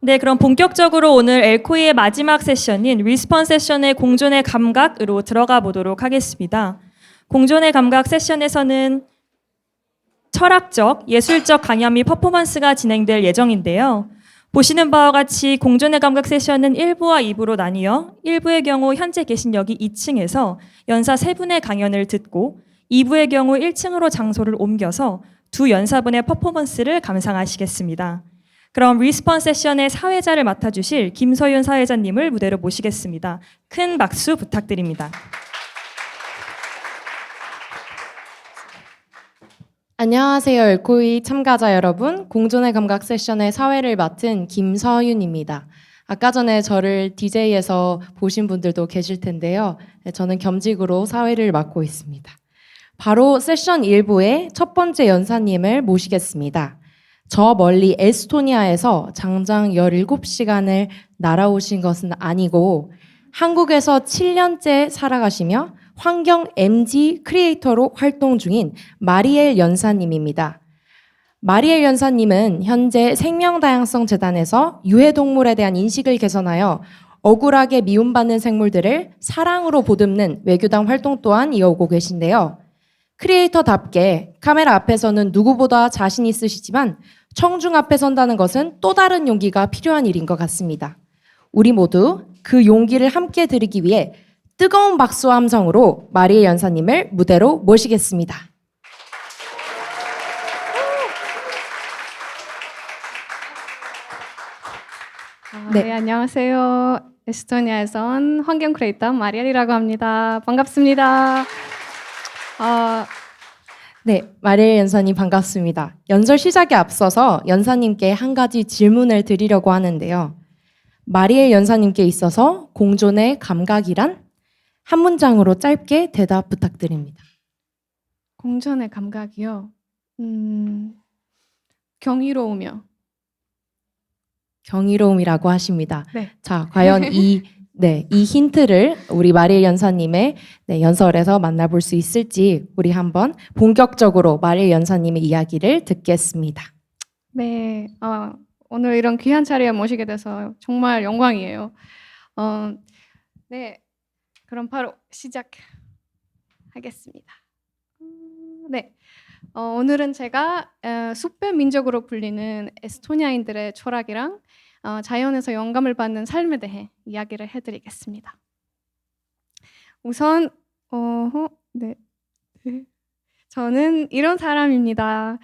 네, 그럼 본격적으로 오늘 엘코이의 마지막 세션인 리스폰 세션의 공존의 감각으로 들어가 보도록 하겠습니다. 공존의 감각 세션에서는 철학적, 예술적 강연 및 퍼포먼스가 진행될 예정인데요. 보시는 바와 같이 공존의 감각 세션은 1부와 2부로 나뉘어 1부의 경우 현재 계신 여기 2층에서 연사 3분의 강연을 듣고 2부의 경우 1층으로 장소를 옮겨서 두 연사분의 퍼포먼스를 감상하시겠습니다. 그럼 리스폰 세션의 사회자를 맡아주실 김서윤 사회자님을 무대로 모시겠습니다. 큰 박수 부탁드립니다. 안녕하세요. 엘코이 참가자 여러분. 공존의 감각 세션의 사회를 맡은 김서윤입니다. 아까 전에 저를 DJ에서 보신 분들도 계실 텐데요. 저는 겸직으로 사회를 맡고 있습니다. 바로 세션 1부의 첫 번째 연사님을 모시겠습니다. 저 멀리 에스토니아에서 장장 17시간을 날아오신 것은 아니고 한국에서 7년째 살아가시며 환경 MG 크리에이터로 활동 중인 마리엘 연사님입니다. 마리엘 연사님은 현재 생명다양성재단에서 유해동물에 대한 인식을 개선하여 억울하게 미움받는 생물들을 사랑으로 보듬는 외교당 활동 또한 이어오고 계신데요. 크리에이터답게 카메라 앞에서는 누구보다 자신 있으시지만 청중 앞에 선다는 것은 또 다른 용기가 필요한 일인 것 같습니다. 우리 모두 그 용기를 함께 드리기 위해 뜨거운 박수와 함성으로 마리엘 연사님을 무대로 모시겠습니다. 네, 안녕하세요. 에스토니아에서 온 환경 크리에이터 마리엘이라고 합니다. 반갑습니다. 네, 마리엘 연사님 반갑습니다. 연설 시작에 앞서서 연사님께 한 가지 질문을 드리려고 하는데요. 마리엘 연사님께 있어서 공존의 감각이란? 한 문장으로 짧게 대답 부탁드립니다. 공존의 감각이요. 경이로우며. 경이로움이라고 하십니다. 네. 자, 과연 이 힌트를 우리 마리엘 연사님의 연설에서 만나볼 수 있을지 우리 한번 본격적으로 마리엘 연사님의 이야기를 듣겠습니다. 네, 오늘 이런 귀한 자리에 모시게 돼서 정말 영광이에요. 네, 그럼 바로 시작하겠습니다. 네. 오늘은 제가 숲의 민족으로 불리는 에스토니아인들의 철학이랑 자연에서 영감을 받는 삶에 대해 이야기를 해드리겠습니다. 우선 저는 이런 사람입니다.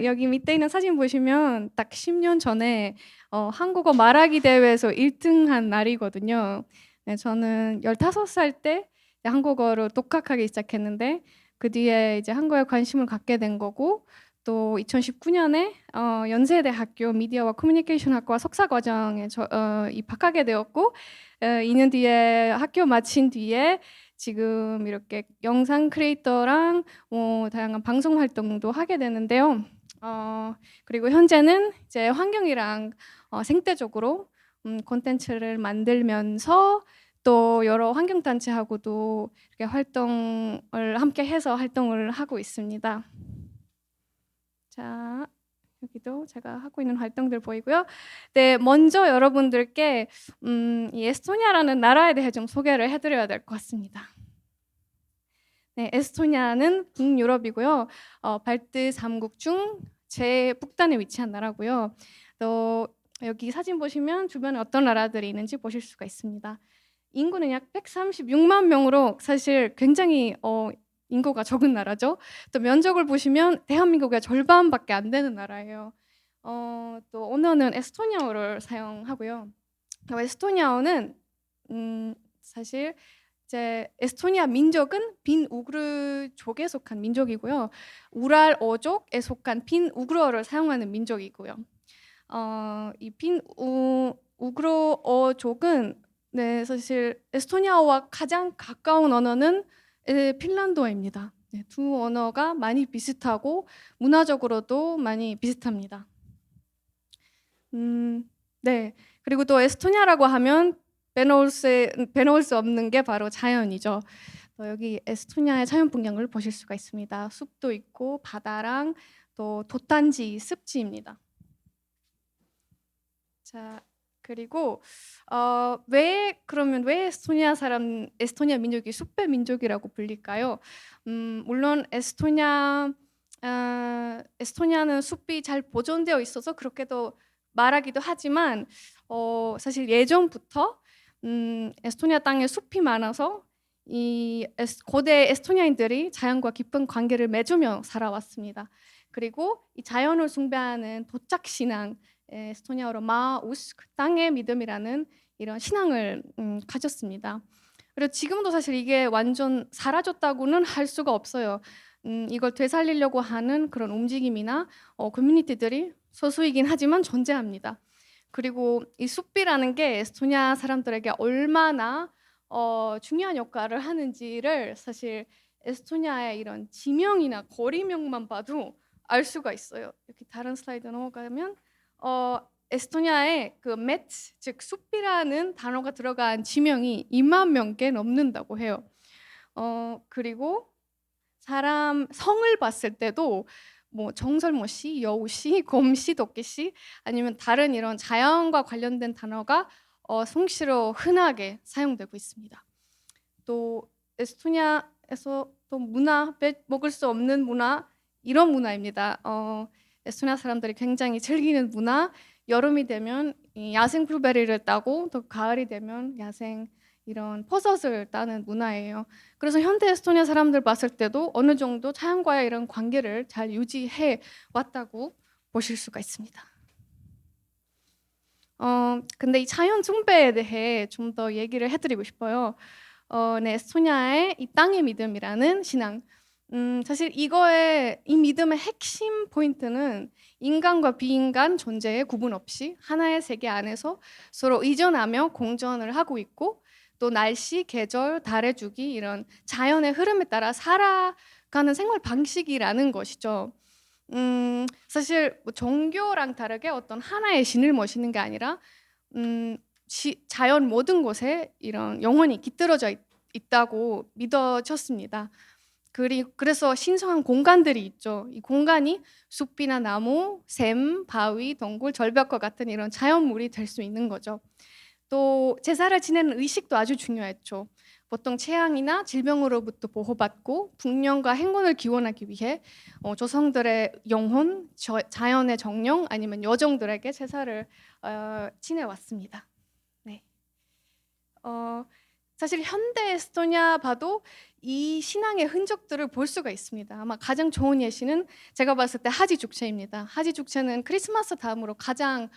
여기 밑에 있는 사진 보시면 딱 10년 전에 한국어 말하기 대회에서 1등한 날이거든요. 네, 저는 15살 때 한국어를 독학하기 시작했는데 그 뒤에 이제 한국에 관심을 갖게 된 거고 또 2019년에 연세대학교 미디어와 커뮤니케이션 학과 석사 과정에 입학하게 되었고 2년 뒤에 학교 마친 뒤에 지금 이렇게 영상 크리에이터랑 다양한 방송 활동도 하게 되는데요. 그리고 현재는 이제 환경이랑 생태적으로 콘텐츠를 만들면서 또 여러 환경단체하고도 이렇게 활동을 함께 해서 활동을 하고 있습니다. 자, 여기도 제가 하고 있는 활동들 보이고요. 네, 먼저 여러분들께 이 에스토니아라는 나라에 대해 좀 소개를 해드려야 될 것 같습니다. 네, 에스토니아는 북유럽이고요. 발트 3국 중 제북단에 위치한 나라고요. 또 여기 사진 보시면 주변에 어떤 나라들이 있는지 보실 수가 있습니다. 인구는 약 136만 명으로 사실 굉장히 인구가 적은 나라죠. 또 면적을 보시면 대한민국의 절반밖에 안 되는 나라예요. 또 언어는 에스토니아어를 사용하고요. 에스토니아어는 사실 이제 에스토니아 민족은 빈우그르족에 속한 민족이고요. 우랄 어족에 속한 빈우그르어를 사용하는 민족이고요. 이 빈우그르어족은 네, 사실 에스토니아와 가장 가까운 언어는 핀란드어입니다. 네, 두 언어가 많이 비슷하고 문화적으로도 많이 비슷합니다. 네, 그리고 또 에스토니아라고 하면 빼놓을 수 없는 게 바로 자연이죠. 여기 에스토니아의 자연 풍경을 보실 수가 있습니다. 숲도 있고 바다랑 또 돛단지, 습지입니다. 자, 그리고 왜 에스토니아 민족이 숲의 민족이라고 불릴까요? 물론 에스토니아는 숲이 잘 보존되어 있어서 그렇게도 말하기도 하지만 사실 예전부터 에스토니아 땅에 숲이 많아서 고대 에스토니아인들이 자연과 깊은 관계를 맺으며 살아왔습니다. 그리고 이 자연을 숭배하는 도착 신앙, 에스토니아어로 마우스, 그 땅의 믿음이라는 이런 신앙을 가졌습니다. 그리고 지금도 사실 이게 완전 사라졌다고는 할 수가 없어요. 이걸 되살리려고 하는 그런 움직임이나 커뮤니티들이 소수이긴 하지만 존재합니다. 그리고 이 숲이라는 게 에스토니아 사람들에게 얼마나 중요한 역할을 하는지를 사실 에스토니아의 이런 지명이나 거리명만 봐도 알 수가 있어요. 여기 다른 슬라이드 넘어가면 에스토니아의 그 메트, 즉 숲이라는 단어가 들어간 지명이 2만 명께 넘는다고 해요. 그리고 사람 성을 봤을 때도 뭐 정설모 씨, 여우 씨, 곰 씨, 도끼 씨 아니면 다른 이런 자연과 관련된 단어가 성씨로 흔하게 사용되고 있습니다. 또 에스토니아에서 또 문화, 빼먹을 수 없는 문화, 이런 문화입니다. 에스토니아 사람들이 굉장히 즐기는 문화, 여름이 되면 이 야생 블루베리를 따고 또 가을이 되면 야생 이런 버섯을 따는 문화예요. 그래서 현대 에스토니아 사람들 봤을 때도 어느 정도 자연과의 이런 관계를 잘 유지해 왔다고 보실 수가 있습니다. 근데 이 자연 숭배에 대해 좀 더 얘기를 해드리고 싶어요. 네, 에스토니아의 이 땅의 믿음이라는 신앙. 사실 이 믿음의 핵심 포인트는 인간과 비인간 존재의 구분 없이 하나의 세계 안에서 서로 의존하며 공존을 하고 있고 또 날씨, 계절, 달의 주기 이런 자연의 흐름에 따라 살아가는 생활 방식이라는 것이죠. 사실 뭐 종교랑 다르게 어떤 하나의 신을 모시는 게 아니라 자연 모든 곳에 이런 영혼이 깃들어져 있다고 믿어졌습니다. 그래서 신성한 공간들이 있죠. 이 공간이 숲이나 나무, 샘, 바위, 동굴, 절벽과 같은 이런 자연물이 될 수 있는 거죠. 또 제사를 지내는 의식도 아주 중요했죠. 보통 재앙이나 질병으로부터 보호받고 풍년과 행운을 기원하기 위해 조상들의 영혼, 자연의 정령 아니면 여종들에게 제사를 지내왔습니다. 네. 사실 현대 에스토니아 봐도 이 신앙의 흔적들을 볼 수가 있습니다. 아마 가장 좋은 예시는 제가 봤을 때 하지 축제입니다. 하지 축제는 크리스마스 다음으로 가장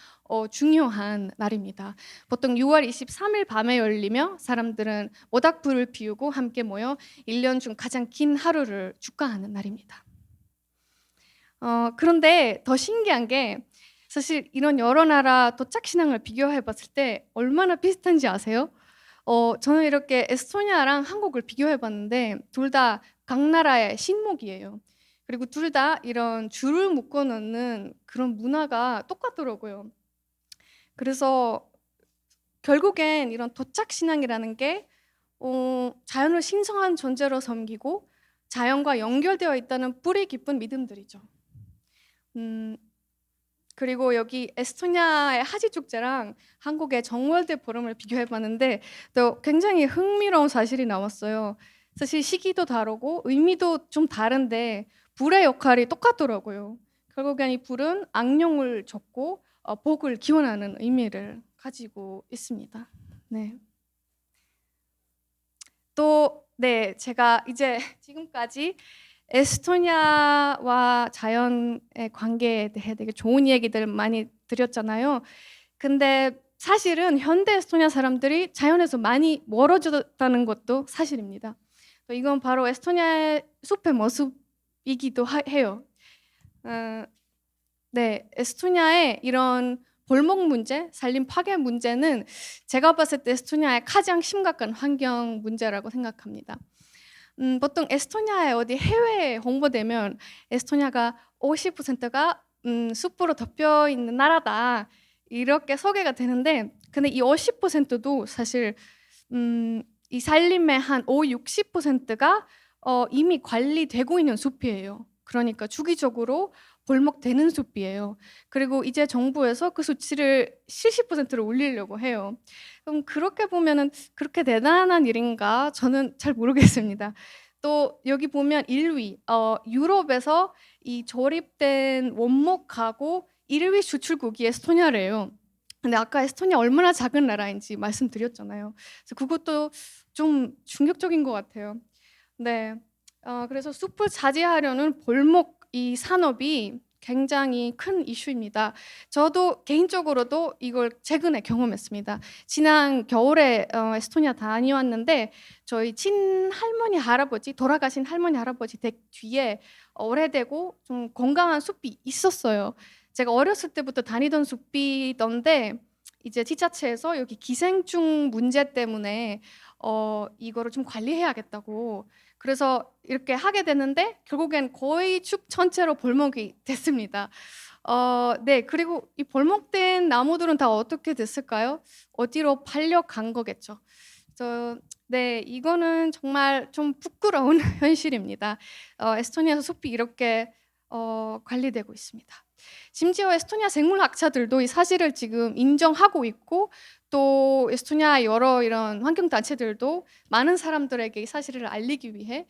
중요한 날입니다. 보통 6월 23일 밤에 열리며 사람들은 모닥불을 피우고 함께 모여 1년 중 가장 긴 하루를 축하하는 날입니다. 그런데 더 신기한 게 사실 이런 여러 나라 도착 신앙을 비교해 봤을 때 얼마나 비슷한지 아세요? 저는 이렇게 에스토니아랑 한국을 비교해 봤는데 둘 다 각 나라의 신목이에요. 그리고 둘 다 이런 줄을 묶어 놓는 그런 문화가 똑같더라고요. 그래서 결국엔 이런 도착 신앙이라는 게 자연을 신성한 존재로 섬기고 자연과 연결되어 있다는 뿌리 깊은 믿음들이죠. 그리고 여기 에스토니아의 하지 축제랑 한국의 정월대 보름을 비교해 봤는데 또 굉장히 흥미로운 사실이 나왔어요. 사실 시기도 다르고 의미도 좀 다른데 불의 역할이 똑같더라고요. 결국엔 이 불은 악령을 쫓고 복을 기원하는 의미를 가지고 있습니다. 네. 또 네, 제가 이제 지금까지 에스토니아와 자연의 관계에 대해 되게 좋은 얘기들 많이 드렸잖아요. 근데 사실은 현대 에스토니아 사람들이 자연에서 많이 멀어졌다는 것도 사실입니다. 이건 바로 에스토니아의 숲의 모습이기도 해요. 네, 에스토니아의 이런 벌목 문제, 산림 파괴 문제는 제가 봤을 때 에스토니아의 가장 심각한 환경 문제라고 생각합니다. 보통 에스토니아에 어디 해외에 홍보되면 에스토니아가 50%가 숲으로 덮여 있는 나라다 이렇게 소개가 되는데, 근데 이 50%도 사실 이 산림의 한 60%가 이미 관리되고 있는 숲이에요. 그러니까 주기적으로 볼목되는 숲이에요. 그리고 이제 정부에서 그 수치를 70%로 올리려고 해요. 그럼 그렇게 보면은 그렇게 대단한 일인가? 저는 잘 모르겠습니다. 또 여기 보면 1위, 유럽에서 이 조립된 원목 가구 1위 수출국이 에스토니아래요. 근데 아까 에스토니아 얼마나 작은 나라인지 말씀드렸잖아요. 그래서 그것도 좀 충격적인 것 같아요. 네, 그래서 숲을 차지하려는 볼목 이 산업이 굉장히 큰 이슈입니다. 저도 개인적으로도 이걸 최근에 경험했습니다. 지난 겨울에 에스토니아 다녀왔는데 저희 친할머니 할아버지 돌아가신 할머니 할아버지 댁 뒤에 오래되고 좀 건강한 숲이 있었어요. 제가 어렸을 때부터 다니던 숲이던데 이제 지자체에서 여기 기생충 문제 때문에 이거를 좀 관리해야겠다고 그래서 이렇게 하게 됐는데 결국엔 거의 숲 전체로 볼목이 됐습니다. 네, 그리고 이 볼목된 나무들은 다 어떻게 됐을까요? 어디로 팔려간 거겠죠. 네, 이거는 정말 좀 부끄러운 현실입니다. 에스토니아에서 숲이 이렇게 관리되고 있습니다. 심지어 에스토니아 생물학자들도 이 사실을 지금 인정하고 있고 또 에스토니아 여러 이런 환경단체들도 많은 사람들에게 이 사실을 알리기 위해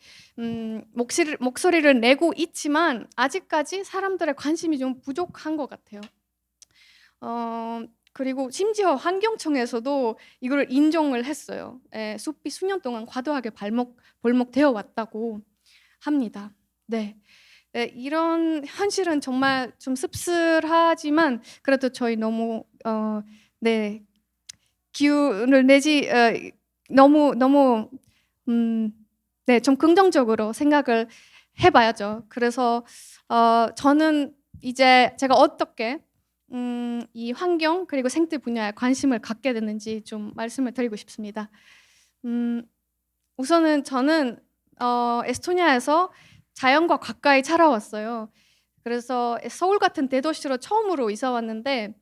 목소리를 내고 있지만 아직까지 사람들의 관심이 좀 부족한 것 같아요. 그리고 심지어 환경청에서도 이걸 인정을 했어요. 숲이 수년 동안 과도하게 볼목되어 왔다고 합니다. 네. 네, 이런 현실은 정말 좀 씁쓸하지만 그래도 저희 너무 네, 기운을 내지 너무 네, 좀 긍정적으로 생각을 해봐야죠. 그래서 저는 이제 제가 어떻게 이 환경 그리고 생태 분야에 관심을 갖게 됐는지 좀 말씀을 드리고 싶습니다. 우선은 저는 에스토니아에서 자연과 가까이 살아왔어요. 그래서 서울 같은 대도시로 처음으로 이사 왔는데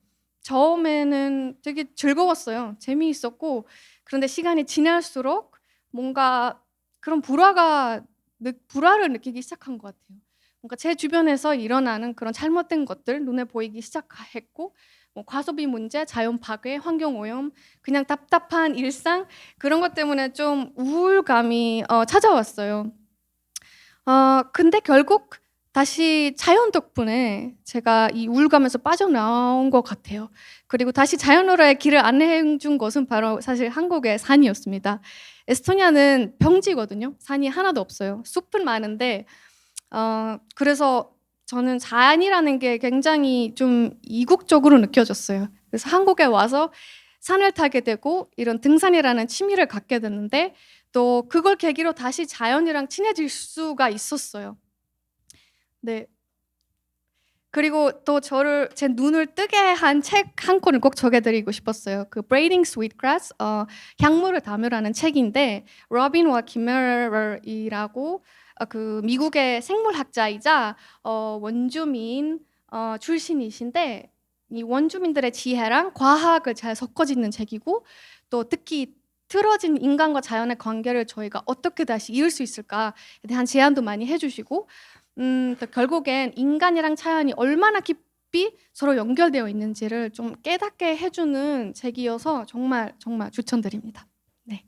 처음에는 되게 즐거웠어요. 재미있었고 그런데 시간이 지날수록 뭔가 그런 불화를 느끼기 시작한 것 같아요. 뭔가 제 주변에서 일어나는 그런 잘못된 것들 눈에 보이기 시작했고 뭐 과소비 문제, 자연 파괴, 환경 오염, 그냥 답답한 일상 그런 것 때문에 좀 우울감이 찾아왔어요. 근데 결국 다시 자연 덕분에 제가 이 우울감에서 빠져나온 것 같아요. 그리고 다시 자연으로의 길을 안내해 준 것은 바로 사실 한국의 산이었습니다. 에스토니아는 평지거든요. 산이 하나도 없어요. 숲은 많은데 그래서 저는 산이라는 게 굉장히 좀 이국적으로 느껴졌어요. 그래서 한국에 와서 산을 타게 되고 이런 등산이라는 취미를 갖게 됐는데 또 그걸 계기로 다시 자연이랑 친해질 수가 있었어요. 네. 그리고 또 제 눈을 뜨게 한 책 한 권을 꼭 소개드리고 싶었어요. 그 Braiding Sweetgrass, 향물을 다묘라는 책인데 로빈 와키메러이라고 그 미국의 생물학자이자 원주민 출신이신데 이 원주민들의 지혜랑 과학을 잘 섞어짓는 책이고 또 특히 틀어진 인간과 자연의 관계를 저희가 어떻게 다시 이을 수 있을까에 대한 제안도 많이 해주시고 또 결국엔 인간이랑 자연이 얼마나 깊이 서로 연결되어 있는지를 좀 깨닫게 해주는 책이어서 정말 정말 추천드립니다. 네.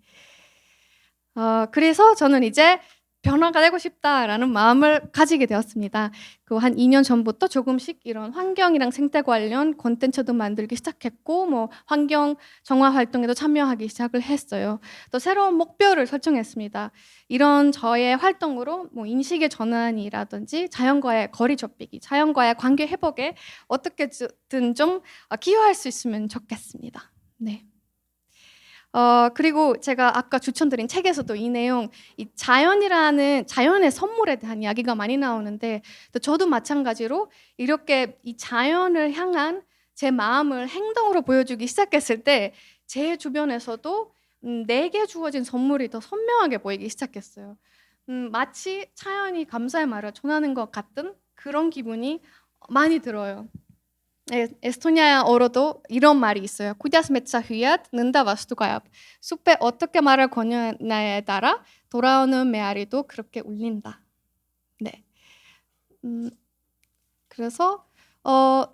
그래서 저는 이제 변화가 되고 싶다라는 마음을 가지게 되었습니다. 그 한 2년 전부터 조금씩 이런 환경이랑 생태 관련 콘텐츠도 만들기 시작했고 뭐 환경 정화 활동에도 참여하기 시작을 했어요. 또 새로운 목표를 설정했습니다. 이런 저의 활동으로 뭐 인식의 전환이라든지 자연과의 거리 좁히기, 자연과의 관계 회복에 어떻게든 좀 기여할 수 있으면 좋겠습니다. 네. 그리고 제가 아까 추천드린 책에서도 이 내용, 이 자연의 선물에 대한 이야기가 많이 나오는데 또 저도 마찬가지로 이렇게 이 자연을 향한 제 마음을 행동으로 보여주기 시작했을 때 제 주변에서도 내게 주어진 선물이 더 선명하게 보이기 시작했어요. 마치 자연이 감사의 말을 전하는 것 같은 그런 기분이 많이 들어요. 에스토니아어로도 이런 말이 있어요. Kuidas metsa hüüad, nõnda vastu kajab. 숲에 어떻게 말을 거느냐에 따라 돌아오는 메아리도 그렇게 울린다. 네. 그래서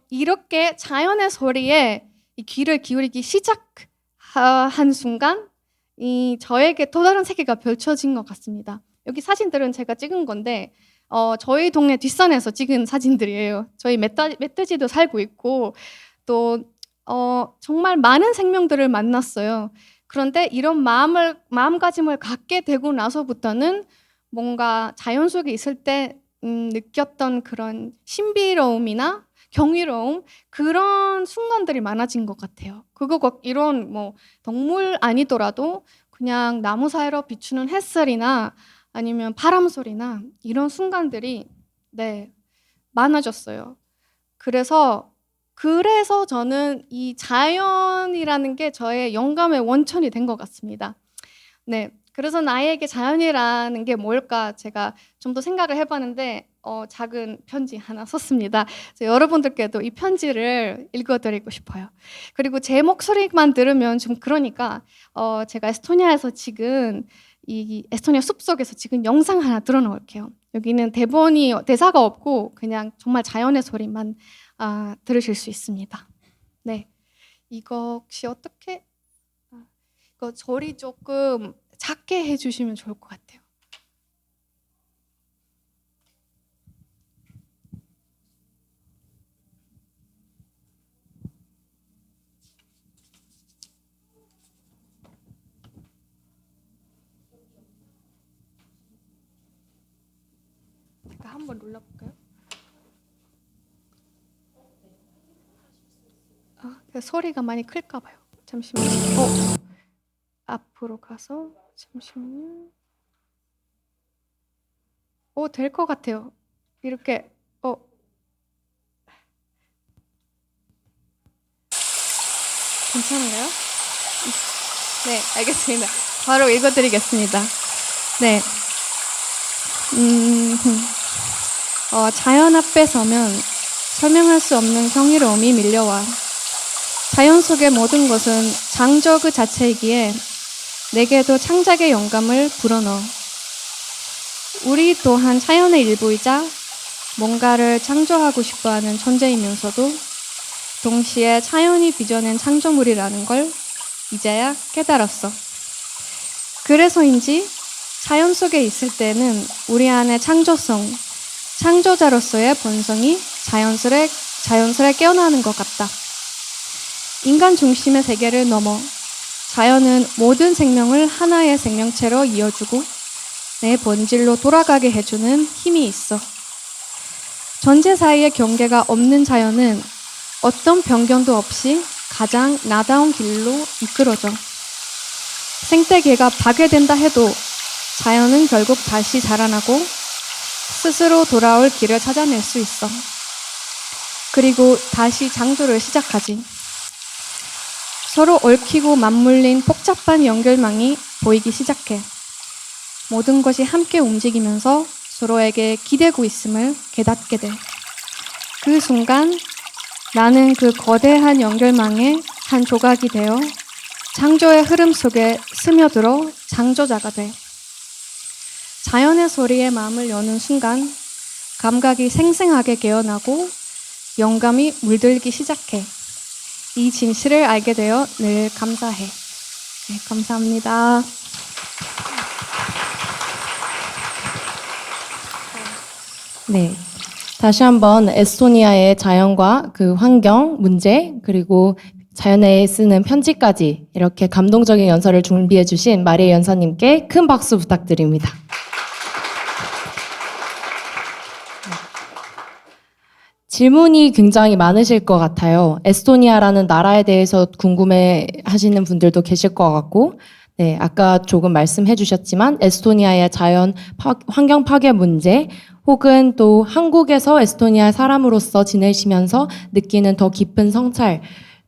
이렇게 자연의 소리에 이 귀를 기울이기 시작한 순간 저에게 또 다른 세계가 펼쳐진 것 같습니다. 여기 사진들은 제가 찍은 건데 저희 동네 뒷산에서 찍은 사진들이에요. 저희 멧돼지도 살고 있고 또 정말 많은 생명들을 만났어요. 그런데 이런 마음가짐을 갖게 되고 나서부터는 뭔가 자연 속에 있을 때 느꼈던 그런 신비로움이나 경이로움 그런 순간들이 많아진 것 같아요. 그거 이런 뭐 동물 아니더라도 그냥 나무 사이로 비추는 햇살이나 아니면 바람 소리나 이런 순간들이 많아졌어요. 그래서 저는 이 자연이라는 게 저의 영감의 원천이 된 것 같습니다. 네, 그래서 나에게 자연이라는 게 뭘까 제가 좀 더 생각을 해봤는데 작은 편지 하나 썼습니다. 여러분들께도 이 편지를 읽어드리고 싶어요. 그리고 제 목소리만 들으면 좀 그러니까 제가 에스토니아에서 찍은 이 에스토니아 숲속에서 찍은 영상 하나 들어놓을게요. 여기는 대사가 없고 그냥 정말 자연의 소리만 들으실 수 있습니다. 네, 이거 혹시 어떻게 이거 소리 조금 작게 해주시면 좋을 것 같아요. 잠깐 한번 눌러볼까요? 소리가 많이 클까 봐요. 잠시만요. 앞으로 가서 잠시만요. 될 것 같아요. 이렇게 괜찮은가요? 네, 알겠습니다. 바로 읽어드리겠습니다. 네. 자연 앞에 서면 설명할 수 없는 경이로움이 밀려와. 자연 속의 모든 것은 창조 그 자체이기에 내게도 창작의 영감을 불어넣어. 우리 또한 자연의 일부이자 뭔가를 창조하고 싶어하는 존재이면서도 동시에 자연이 빚어낸 창조물이라는 걸 이제야 깨달았어. 그래서인지 자연 속에 있을 때는 우리 안의 창조성, 창조자로서의 본성이 자연스레 깨어나는 것 같다. 인간 중심의 세계를 넘어 자연은 모든 생명을 하나의 생명체로 이어주고 내 본질로 돌아가게 해주는 힘이 있어. 존재 사이의 경계가 없는 자연은 어떤 변경도 없이 가장 나다운 길로 이끌어져. 생태계가 파괴된다 해도 자연은 결국 다시 자라나고 스스로 돌아올 길을 찾아낼 수 있어. 그리고 다시 창조를 시작하지. 서로 얽히고 맞물린 복잡한 연결망이 보이기 시작해. 모든 것이 함께 움직이면서 서로에게 기대고 있음을 깨닫게 돼. 그 순간 나는 그 거대한 연결망의 한 조각이 되어 창조의 흐름 속에 스며들어 창조자가 돼. 자연의 소리에 마음을 여는 순간 감각이 생생하게 깨어나고 영감이 물들기 시작해. 이 진실을 알게 되어 늘 감사해. 네, 감사합니다. 네. 다시 한번 에스토니아의 자연과 그 환경 문제 그리고 자연에 쓰는 편지까지 이렇게 감동적인 연설을 준비해 주신 마리아 연사님께 큰 박수 부탁드립니다. 질문이 굉장히 많으실 것 같아요. 에스토니아라는 나라에 대해서 궁금해 하시는 분들도 계실 것 같고, 네, 아까 조금 말씀해 주셨지만, 에스토니아의 환경 파괴 문제, 혹은 또 한국에서 에스토니아 사람으로서 지내시면서 느끼는 더 깊은 성찰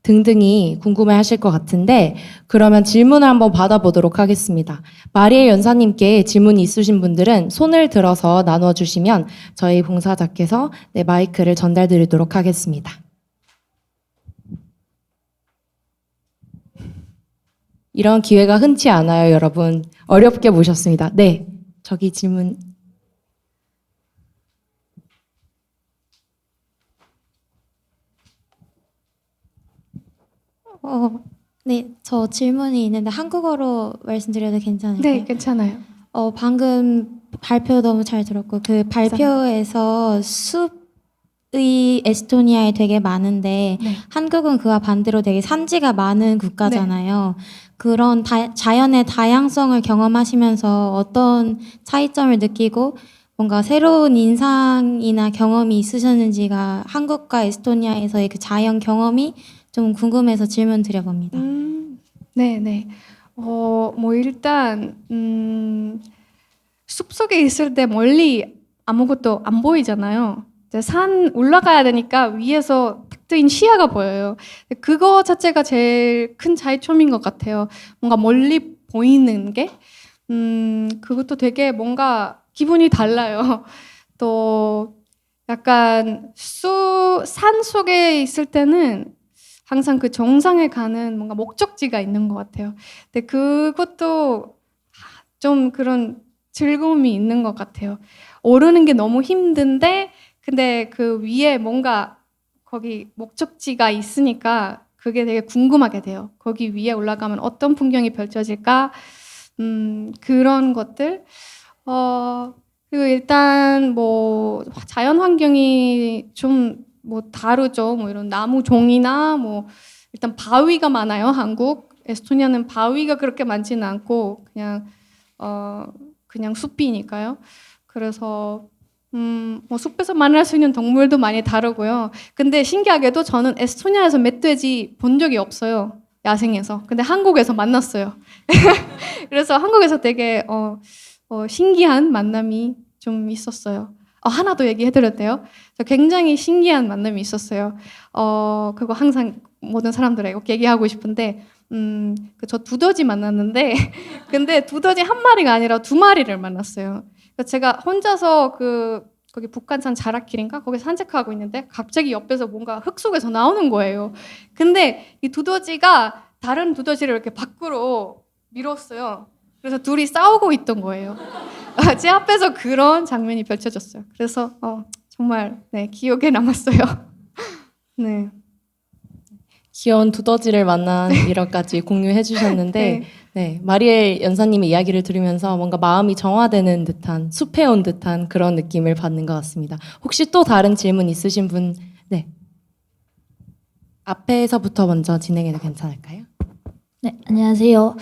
등등이 궁금해 하실 것 같은데, 그러면 질문을 한번 받아보도록 하겠습니다. 마리아 연사님께 질문이 있으신 분들은 손을 들어서 나눠주시면 저희 봉사자께서 마이크를 전달드리도록 하겠습니다. 이런 기회가 흔치 않아요, 여러분. 어렵게 모셨습니다. 네, 저기 질문. 네, 저 질문이 있는데 한국어로 말씀드려도 괜찮을까요? 네, 괜찮아요. 방금 발표 너무 잘 들었고 그 발표에서 숲의 에스토니아에 되게 많은데 네. 한국은 그와 반대로 되게 산지가 많은 국가잖아요. 그런 자연의 다양성을 경험하시면서 어떤 차이점을 느끼고 뭔가 새로운 인상이나 경험이 있으셨는지가 한국과 에스토니아에서의 그 자연 경험이 좀 궁금해서 질문 드려봅니다. 네, 네. 뭐 일단 숲속에 있을 때 멀리 아무것도 안 보이잖아요. 이제 산 올라가야 되니까 위에서 탁 트인 시야가 보여요. 그거 자체가 제일 큰 차이점인 것 같아요. 뭔가 멀리 보이는 게, 그것도 되게 뭔가 기분이 달라요. 또 약간 산 속에 있을 때는 항상 그 정상에 가는 뭔가 목적지가 있는 것 같아요. 근데 그것도 좀 그런 즐거움이 있는 것 같아요. 오르는 게 너무 힘든데, 근데 그 위에 뭔가 거기 목적지가 있으니까 그게 되게 궁금하게 돼요. 거기 위에 올라가면 어떤 풍경이 펼쳐질까? 그런 것들. 그리고 일단 뭐 자연 환경이 좀 뭐 다르죠. 뭐 이런 나무 종이나 뭐 일단 바위가 많아요. 한국. 에스토니아는 바위가 그렇게 많지는 않고 그냥 숲이니까요. 그래서 뭐 숲에서 만날 수 있는 동물도 많이 다르고요. 근데 신기하게도 저는 에스토니아에서 멧돼지 본 적이 없어요. 야생에서. 근데 한국에서 만났어요. 그래서 한국에서 되게 신기한 만남이 좀 있었어요. 하나 더 얘기해드려도 돼요? 굉장히 신기한 만남이 있었어요. 그거 항상 모든 사람들에게 꼭 얘기하고 싶은데, 저 두더지 만났는데, 근데 두더지 한 마리가 아니라 두 마리를 만났어요. 그래서 제가 혼자서 거기 북한산 자락길인가? 거기 산책하고 있는데, 갑자기 옆에서 뭔가 흙 속에서 나오는 거예요. 근데 이 두더지가 다른 두더지를 이렇게 밖으로 밀었어요. 그래서 둘이 싸우고 있던 거예요. 제 앞에서 그런 장면이 펼쳐졌어요. 그래서 정말 네, 기억에 남았어요. 네. 귀여운 두더지를 만난 일화까지 공유해 주셨는데 네, 마리엘 연사님의 이야기를 들으면서 뭔가 마음이 정화되는 듯한 숲에 온 듯한 그런 느낌을 받는 것 같습니다. 혹시 또 다른 질문 있으신 분? 네. 앞에서부터 먼저 진행해도 괜찮을까요? 네, 안녕하세요.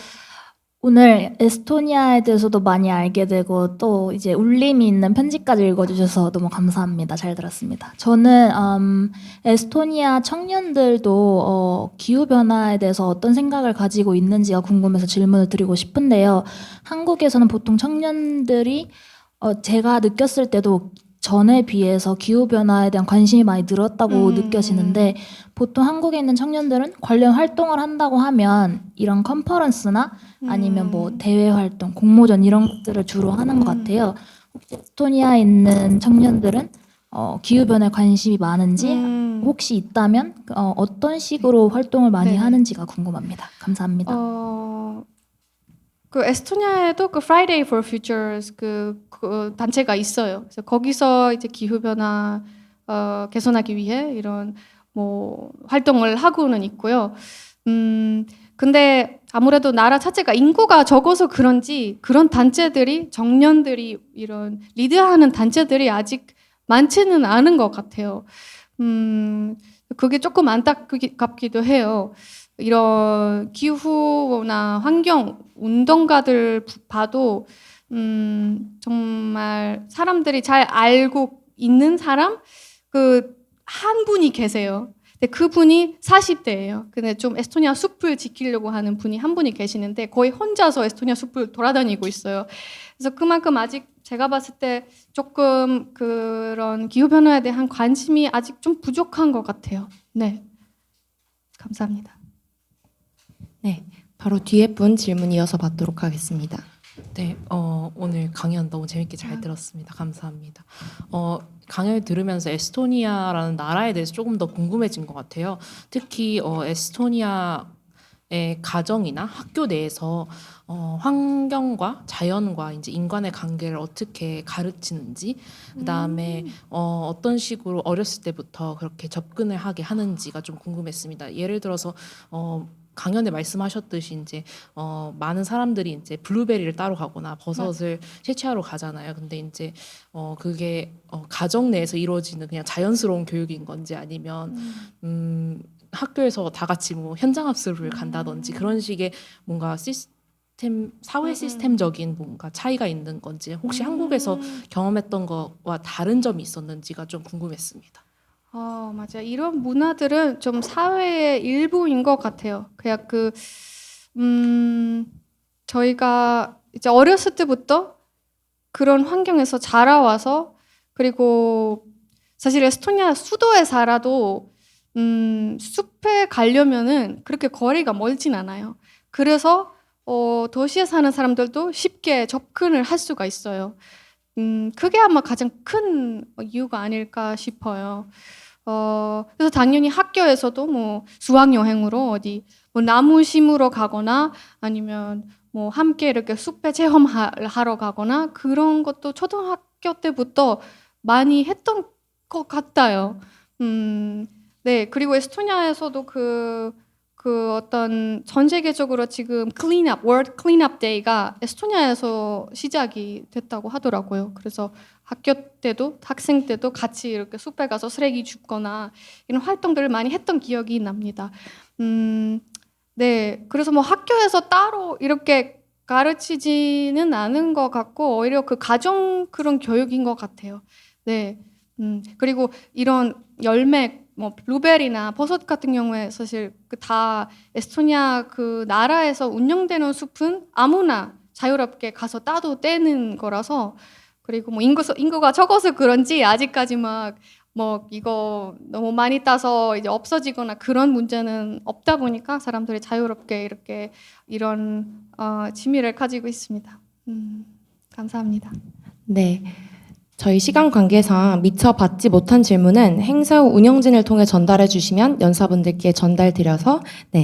오늘 에스토니아에 대해서도 많이 알게 되고 또 이제 울림이 있는 편지까지 읽어주셔서 너무 감사합니다. 잘 들었습니다. 저는 에스토니아 청년들도 기후 변화에 대해서 어떤 생각을 가지고 있는지가 궁금해서 질문을 드리고 싶은데요. 한국에서는 보통 청년들이 제가 느꼈을 때도 전에 비해서 기후 변화에 대한 관심이 많이 늘었다고 느껴지는데 보통 한국에 있는 청년들은 관련 활동을 한다고 하면 이런 컨퍼런스나 아니면 뭐 대외 활동, 공모전 이런 것들을 주로 하는 것 같아요. 혹시 에스토니아에 있는 청년들은 기후 변화에 관심이 많은지 혹시 있다면 어떤 식으로 활동을 많이 네네. 하는지가 궁금합니다. 감사합니다. 그 에스토니아에도 그 Friday for Futures 그 단체가 있어요. 그래서 거기서 이제 기후 변화 개선하기 위해 이런 뭐 활동을 하고는 있고요. 근데 아무래도 나라 자체가 인구가 적어서 그런지 그런 단체들이 청년들이 이런 리드하는 단체들이 아직 많지는 않은 것 같아요. 그게 조금 안타깝기도 해요. 이런 기후나 환경 운동가들 봐도 정말 사람들이 잘 알고 있는 사람 한 분이 계세요. 근데 그분이 40대예요. 근데 좀 에스토니아 숲을 지키려고 하는 분이 한 분이 계시는데 거의 혼자서 에스토니아 숲을 돌아다니고 있어요. 그래서 그만큼 아직 제가 봤을 때 조금 그런 기후 변화에 대한 관심이 아직 좀 부족한 것 같아요. 네, 감사합니다. 네, 바로 뒤에 분 질문 이어서 받도록 하겠습니다. 네, 오늘 강연 너무 재밌게 잘 들었습니다. 감사합니다. 강연을 들으면서 에스토니아라는 나라에 대해서 조금 더 궁금해진 것 같아요. 특히 에스토니아에 가정이나 학교 내에서 환경과 자연과 이제 인간의 관계를 어떻게 가르치는지, 그다음에 어떤 식으로 어렸을 때부터 그렇게 접근을 하게 하는지가 좀 궁금했습니다. 예를 들어서 강연에 말씀하셨듯이 이제 많은 사람들이 이제 블루베리를 따러 가거나 버섯을 채취하러 가잖아요. 근데 이제 그게 가정 내에서 이루어지는 그냥 자연스러운 교육인 건지, 아니면 학교에서 다 같이 뭐 현장 학습을 간다든지 그런 식의 뭔가 사회 시스템적인 뭔가 차이가 있는 건지, 혹시 한국에서 경험했던 것과 다른 점이 있었는지가 좀 궁금했습니다. 맞아요. 이런 문화들은 좀 사회의 일부인 것 같아요. 그냥 저희가 이제 어렸을 때부터 그런 환경에서 자라와서, 그리고 사실 에스토니아 수도에 살아도 숲에 가려면은 그렇게 거리가 멀진 않아요. 그래서 도시에 사는 사람들도 쉽게 접근을 할 수가 있어요. 그게 아마 가장 큰 이유가 아닐까 싶어요. 그래서 당연히 학교에서도 뭐 수학여행으로 어디 뭐 나무 심으러 가거나, 아니면 뭐 함께 이렇게 숲에 체험하러 가거나, 그런 것도 초등학교 때부터 많이 했던 것 같아요. 네, 그리고 에스토니아에서도 그 어떤 전 세계적으로 지금 월드 클린업 데이가 에스토니아에서 시작이 됐다고 하더라고요. 그래서 학교 때도 학생 때도 같이 이렇게 숲에 가서 쓰레기 줍거나 이런 활동들을 많이 했던 기억이 납니다. 네, 그래서 뭐 학교에서 따로 이렇게 가르치지는 않은 것 같고, 오히려 그 가정 그런 교육인 것 같아요. 네, 그리고 이런 열매, 뭐 블루베리나 버섯 같은 경우에 사실 다 에스토니아 그 나라에서 운영되는 숲은 아무나 자유롭게 가서 따도 되는 거라서, 그리고 뭐 인구가 적어서 그런지 아직까지 막 뭐 이거 너무 많이 따서 이제 없어지거나 그런 문제는 없다 보니까 사람들이 자유롭게 이렇게 이런 취미를 가지고 있습니다. 감사합니다. 네. 저희 시간 관계상 미처 받지 못한 질문은 행사 후 운영진을 통해 전달해 주시면 연사분들께 전달드려서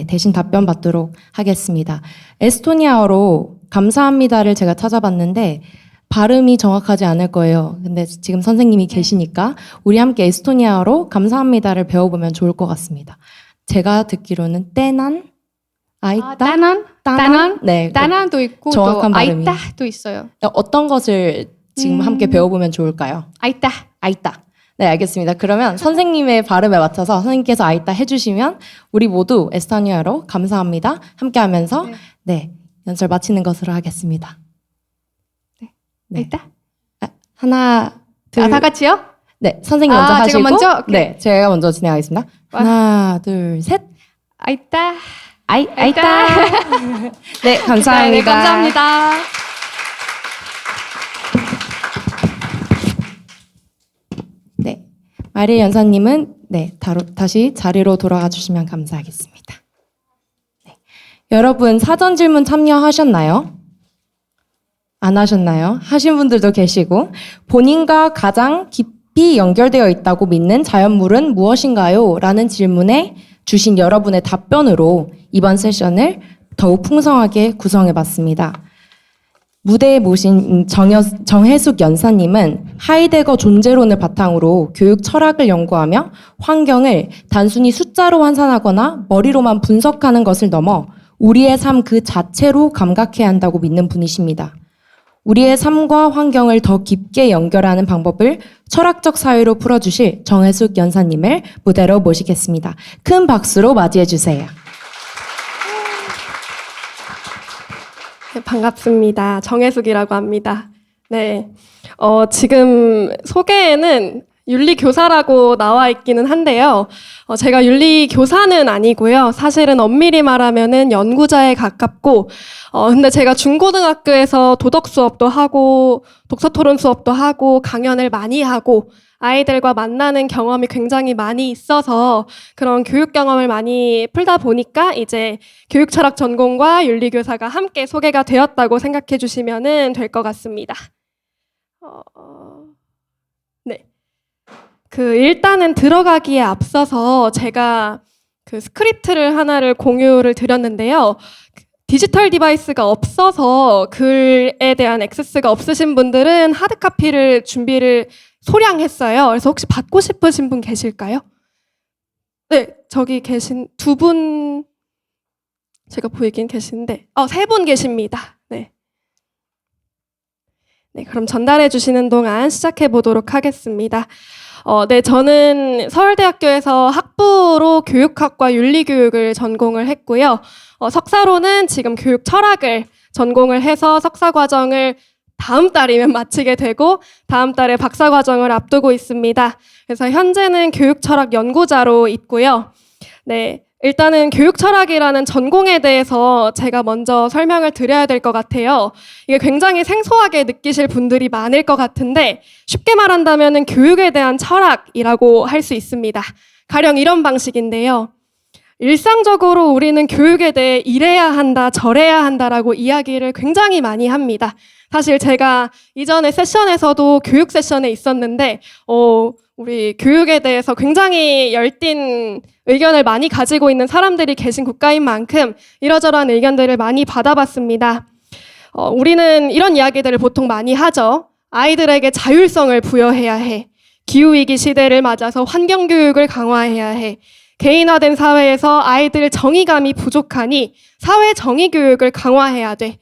대신 답변 받도록 하겠습니다. 에스토니아어로 감사합니다를 제가 찾아봤는데 발음이 정확하지 않을 거예요. 근데 지금 선생님이 계시니까 우리 함께 에스토니아어로 감사합니다를 배워보면 좋을 것 같습니다. 제가 듣기로는 떼난? 아이따? 따난? 네. 따난도 있고 정확한 또 발음이. 아이따도 있어요. 어떤 것을 지금 함께 배워보면 좋을까요? 아이따. 아이따. 네, 알겠습니다. 그러면 선생님의 발음에 맞춰서 선생님께서 아이따 해주시면 우리 모두 에스토니아로 감사합니다 함께 하면서 연설 마치는 것으로 하겠습니다. 네. 아이따. 하나, 둘. 다 같이요? 네, 선생님 먼저 하시고. 제가 먼저? 오케이. 네, 제가 먼저 진행하겠습니다. 하나, 둘, 셋. 아이따. 아이따. 네, 감사합니다. 네, 감사합니다. 네, 마리아 연사님은 다시 자리로 돌아가 주시면 감사하겠습니다. 네. 여러분 사전 질문 참여하셨나요? 안 하셨나요? 하신 분들도 계시고, 본인과 가장 깊이 연결되어 있다고 믿는 자연물은 무엇인가요? 라는 질문에 주신 여러분의 답변으로 이번 세션을 더욱 풍성하게 구성해봤습니다. 무대에 모신 정혜숙 연사님은 하이데거 존재론을 바탕으로 교육 철학을 연구하며 환경을 단순히 숫자로 환산하거나 머리로만 분석하는 것을 넘어 우리의 삶 그 자체로 감각해야 한다고 믿는 분이십니다. 우리의 삶과 환경을 더 깊게 연결하는 방법을 철학적 사유로 풀어주실 정혜숙 연사님을 무대로 모시겠습니다. 큰 박수로 맞이해주세요. 네, 반갑습니다. 정혜숙이라고 합니다. 네, 지금 소개에는 윤리교사라고 나와 있기는 한데요. 제가 윤리교사는 아니고요. 사실은 엄밀히 말하면은 연구자에 가깝고, 근데 제가 중고등학교에서 도덕 수업도 하고, 독서 토론 수업도 하고, 강연을 많이 하고, 아이들과 만나는 경험이 굉장히 많이 있어서 그런 교육 경험을 많이 풀다 보니까 이제 교육철학 전공과 윤리교사가 함께 소개가 되었다고 생각해 주시면 될 것 같습니다. 네. 일단은 들어가기에 앞서서 제가 그 스크립트를 하나를 공유를 드렸는데요. 디지털 디바이스가 없어서 글에 대한 액세스가 없으신 분들은 하드카피를 준비를 소량했어요. 그래서 혹시 받고 싶으신 분 계실까요? 네, 저기 계신 두 분, 제가 보이긴 계신데, 세 분 계십니다. 네. 네, 그럼 전달해 주시는 동안 시작해 보도록 하겠습니다. 네, 저는 서울대학교에서 학부로 교육학과 윤리교육을 전공을 했고요. 석사로는 지금 교육 철학을 전공을 해서 석사 과정을 다음 달이면 마치게 되고 다음 달에 박사 과정을 앞두고 있습니다. 그래서 현재는 교육 철학 연구자로 있고요. 네, 일단은 교육 철학이라는 전공에 대해서 제가 먼저 설명을 드려야 될 것 같아요. 이게 굉장히 생소하게 느끼실 분들이 많을 것 같은데 쉽게 말한다면은 교육에 대한 철학이라고 할 수 있습니다. 가령 이런 방식인데요. 일상적으로 우리는 교육에 대해 이래야 한다, 저래야 한다라고 이야기를 굉장히 많이 합니다. 사실 제가 이전에 세션에서도 교육 세션에 있었는데 우리 교육에 대해서 굉장히 열띤 의견을 많이 가지고 있는 사람들이 계신 국가인 만큼 이러저러한 의견들을 많이 받아봤습니다. 우리는 이런 이야기들을 보통 많이 하죠. 아이들에게 자율성을 부여해야 해. 기후위기 시대를 맞아서 환경교육을 강화해야 해. 개인화된 사회에서 아이들 정의감이 부족하니 사회 정의 교육을 강화해야 돼.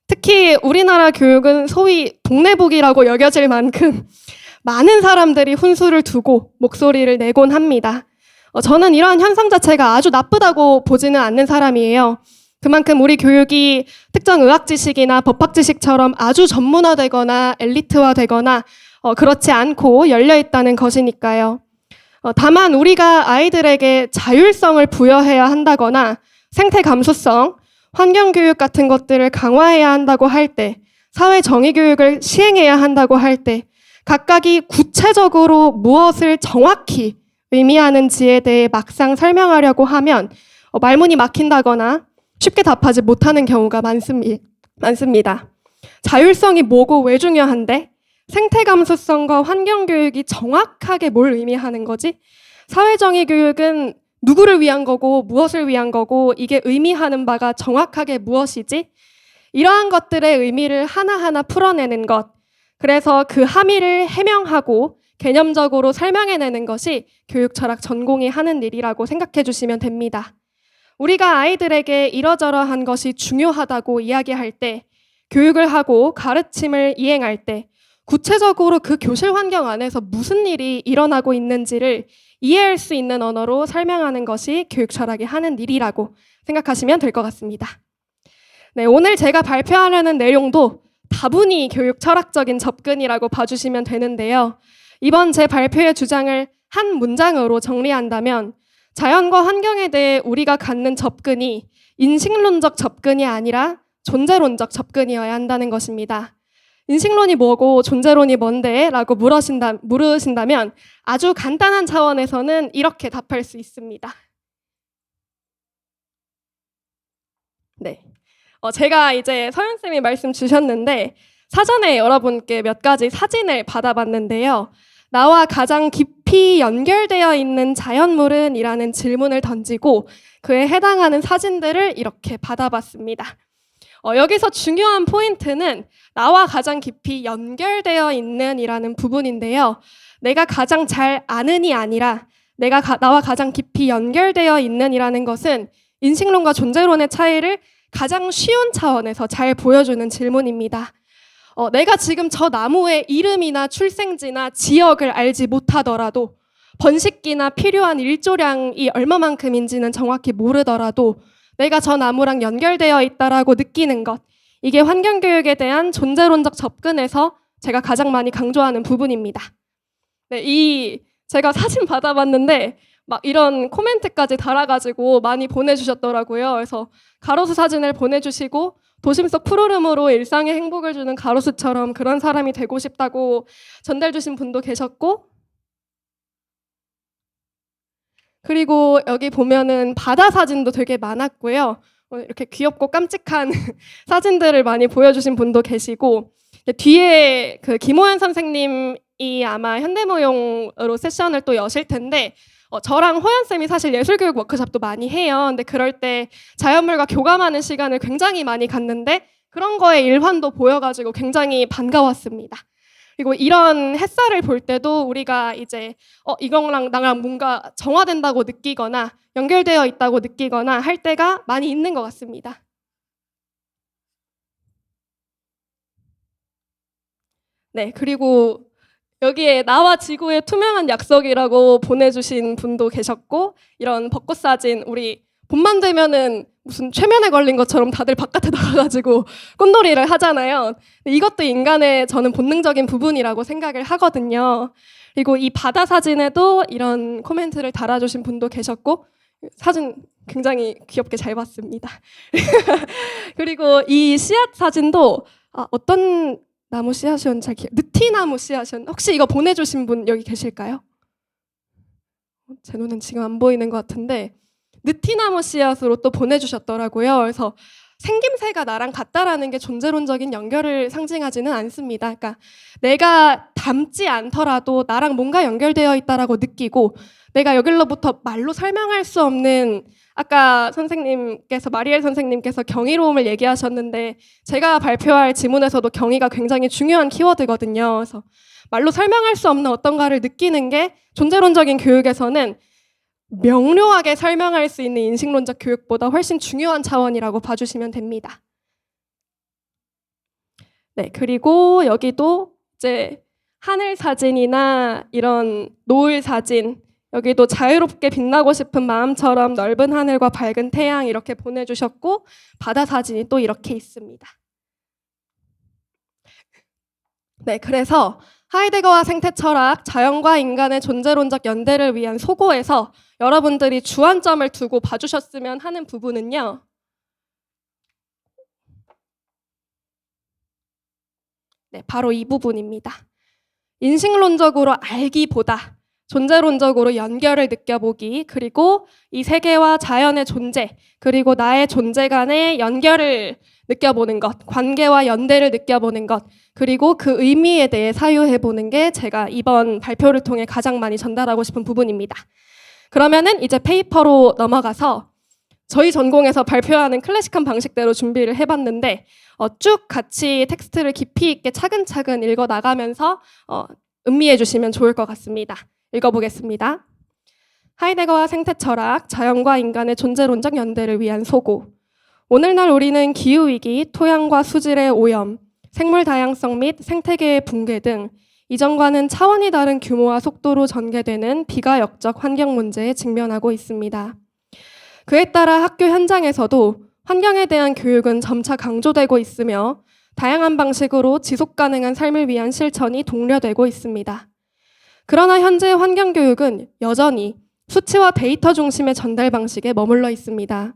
특히 우리나라 교육은 소위 동네북이라고 여겨질 만큼 많은 사람들이 훈수를 두고 목소리를 내곤 합니다. 저는 이러한 현상 자체가 아주 나쁘다고 보지는 않는 사람이에요. 그만큼 우리 교육이 특정 의학 지식이나 법학 지식처럼 아주 전문화되거나 엘리트화되거나 그렇지 않고 열려있다는 것이니까요. 다만 우리가 아이들에게 자율성을 부여해야 한다거나 생태 감수성, 환경교육 같은 것들을 강화해야 한다고 할 때, 사회 정의 교육을 시행해야 한다고 할 때 각각이 구체적으로 무엇을 정확히 의미하는지에 대해 막상 설명하려고 하면 말문이 막힌다거나 쉽게 답하지 못하는 경우가 많습니다. 자율성이 뭐고 왜 중요한데? 생태 감수성과 환경 교육이 정확하게 뭘 의미하는 거지? 사회 정의 교육은 누구를 위한 거고 무엇을 위한 거고 이게 의미하는 바가 정확하게 무엇이지? 이러한 것들의 의미를 하나하나 풀어내는 것. 그래서 그 함의를 해명하고 개념적으로 설명해내는 것이 교육 철학 전공이 하는 일이라고 생각해 주시면 됩니다. 우리가 아이들에게 이러저러한 것이 중요하다고 이야기할 때, 교육을 하고 가르침을 이행할 때 구체적으로 그 교실 환경 안에서 무슨 일이 일어나고 있는지를 이해할 수 있는 언어로 설명하는 것이 교육 철학이 하는 일이라고 생각하시면 될 것 같습니다. 네, 오늘 제가 발표하려는 내용도 다분히 교육 철학적인 접근이라고 봐주시면 되는데요. 이번 제 발표의 주장을 한 문장으로 정리한다면 자연과 환경에 대해 우리가 갖는 접근이 인식론적 접근이 아니라 존재론적 접근이어야 한다는 것입니다. 인식론이 뭐고 존재론이 뭔데? 라고 물으신다면 아주 간단한 차원에서는 이렇게 답할 수 있습니다. 네, 제가 이제 서윤쌤이 말씀 주셨는데 사전에 여러분께 몇 가지 사진을 받아봤는데요. 나와 가장 깊이 연결되어 있는 자연물은? 이라는 질문을 던지고 그에 해당하는 사진들을 이렇게 받아봤습니다. 여기서 중요한 포인트는 나와 가장 깊이 연결되어 있는 이라는 부분인데요. 내가 가장 잘 아는이 아니라 나와 가장 깊이 연결되어 있는 이라는 것은 인식론과 존재론의 차이를 가장 쉬운 차원에서 잘 보여주는 질문입니다. 내가 지금 저 나무의 이름이나 출생지나 지역을 알지 못하더라도 번식기나 필요한 일조량이 얼마만큼인지는 정확히 모르더라도 내가 저 나무랑 연결되어 있다라고 느끼는 것, 이게 환경교육에 대한 존재론적 접근에서 제가 가장 많이 강조하는 부분입니다. 네, 제가 사진 받아봤는데 막 이런 코멘트까지 달아가지고 많이 보내주셨더라고요. 그래서 가로수 사진을 보내주시고 도심 속 푸르름으로 일상의 행복을 주는 가로수처럼 그런 사람이 되고 싶다고 전달 주신 분도 계셨고, 그리고 여기 보면은 바다 사진도 되게 많았고요. 이렇게 귀엽고 깜찍한 사진들을 많이 보여주신 분도 계시고, 뒤에 그 김호연 선생님이 아마 현대무용으로 세션을 또 여실 텐데 저랑 호연쌤이 사실 예술교육 워크숍도 많이 해요. 근데 그럴 때 자연물과 교감하는 시간을 굉장히 많이 갖는데 그런 거에 일환도 보여가지고 굉장히 반가웠습니다. 그리고 이런 햇살을 볼 때도 우리가 이제 이거랑 나랑 뭔가 정화된다고 느끼거나 연결되어 있다고 느끼거나 할 때가 많이 있는 것 같습니다. 네, 그리고 여기에 나와 지구의 투명한 약속이라고 보내주신 분도 계셨고, 이런 벚꽃 사진, 우리 봄만 되면은 무슨 최면에 걸린 것처럼 다들 바깥에 나가가지고 꽃놀이를 하잖아요. 이것도 인간의 저는 본능적인 부분이라고 생각을 하거든요. 그리고 이 바다 사진에도 이런 코멘트를 달아주신 분도 계셨고, 사진 굉장히 귀엽게 잘 봤습니다. 그리고 이 씨앗 사진도 어떤 나무 씨앗이었는지 느티나무 씨앗이었는지 혹시 이거 보내주신 분 여기 계실까요? 제 눈은 지금 안 보이는 것 같은데 느티나무 씨앗으로 또 보내주셨더라고요. 그래서 생김새가 나랑 같다라는 게 존재론적인 연결을 상징하지는 않습니다. 그러니까 내가 닮지 않더라도 나랑 뭔가 연결되어 있다라고 느끼고 내가 여기로부터 말로 설명할 수 없는 아까 선생님께서 마리엘 선생님께서 경이로움을 얘기하셨는데 제가 발표할 지문에서도 경이가 굉장히 중요한 키워드거든요. 그래서 말로 설명할 수 없는 어떤가를 느끼는 게 존재론적인 교육에서는 명료하게 설명할 수 있는 인식론적 교육보다 훨씬 중요한 차원이라고 봐주시면 됩니다. 네, 그리고 여기도 이제 하늘 사진이나 이런 노을 사진, 여기도 자유롭게 빛나고 싶은 마음처럼 넓은 하늘과 밝은 태양 이렇게 보내주셨고 바다 사진이 또 이렇게 있습니다. 네, 그래서 하이데거와 생태철학, 자연과 인간의 존재론적 연대를 위한 소고에서 여러분들이 주안점을 두고 봐주셨으면 하는 부분은요. 네, 바로 이 부분입니다. 인식론적으로 알기보다 존재론적으로 연결을 느껴보기, 그리고 이 세계와 자연의 존재, 그리고 나의 존재 간의 연결을 느껴보는 것, 관계와 연대를 느껴보는 것, 그리고 그 의미에 대해 사유해보는 게 제가 이번 발표를 통해 가장 많이 전달하고 싶은 부분입니다. 그러면은 이제 페이퍼로 넘어가서 저희 전공에서 발표하는 클래식한 방식대로 준비를 해봤는데 쭉 같이 텍스트를 깊이 있게 차근차근 읽어나가면서 음미해 주시면 좋을 것 같습니다. 읽어보겠습니다. 하이데거와 생태철학, 자연과 인간의 존재론적 연대를 위한 소고. 오늘날 우리는 기후위기, 토양과 수질의 오염, 생물 다양성 및 생태계의 붕괴 등 이전과는 차원이 다른 규모와 속도로 전개되는 비가역적 환경 문제에 직면하고 있습니다. 그에 따라 학교 현장에서도 환경에 대한 교육은 점차 강조되고 있으며 다양한 방식으로 지속 가능한 삶을 위한 실천이 독려되고 있습니다. 그러나 현재 환경교육은 여전히 수치와 데이터 중심의 전달 방식에 머물러 있습니다.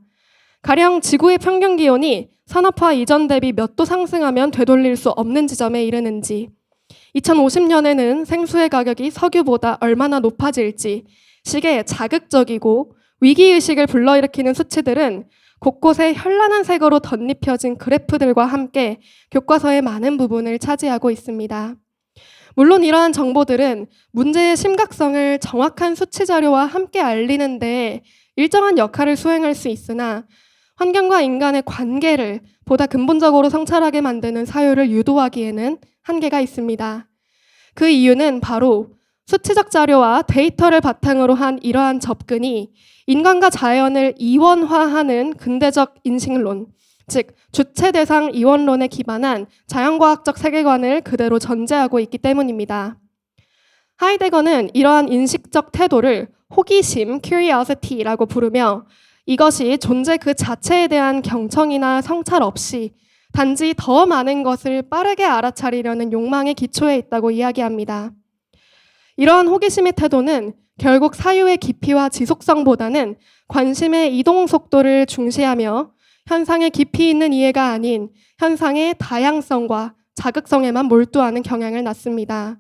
가령 지구의 평균 기온이 산업화 이전 대비 몇 도 상승하면 되돌릴 수 없는 지점에 이르는지, 2050년에는 생수의 가격이 석유보다 얼마나 높아질지 식의 자극적이고 위기의식을 불러일으키는 수치들은 곳곳에 현란한 색으로 덧입혀진 그래프들과 함께 교과서의 많은 부분을 차지하고 있습니다. 물론 이러한 정보들은 문제의 심각성을 정확한 수치 자료와 함께 알리는 데 일정한 역할을 수행할 수 있으나 환경과 인간의 관계를 보다 근본적으로 성찰하게 만드는 사유를 유도하기에는 한계가 있습니다. 그 이유는 바로 수치적 자료와 데이터를 바탕으로 한 이러한 접근이 인간과 자연을 이원화하는 근대적 인식론, 즉 주체 대상 이원론에 기반한 자연과학적 세계관을 그대로 전제하고 있기 때문입니다. 하이데거는 이러한 인식적 태도를 호기심, curiosity라고 부르며 이것이 존재 그 자체에 대한 경청이나 성찰 없이 단지 더 많은 것을 빠르게 알아차리려는 욕망의 기초에 있다고 이야기합니다. 이러한 호기심의 태도는 결국 사유의 깊이와 지속성보다는 관심의 이동 속도를 중시하며 현상의 깊이 있는 이해가 아닌 현상의 다양성과 자극성에만 몰두하는 경향을 낳습니다.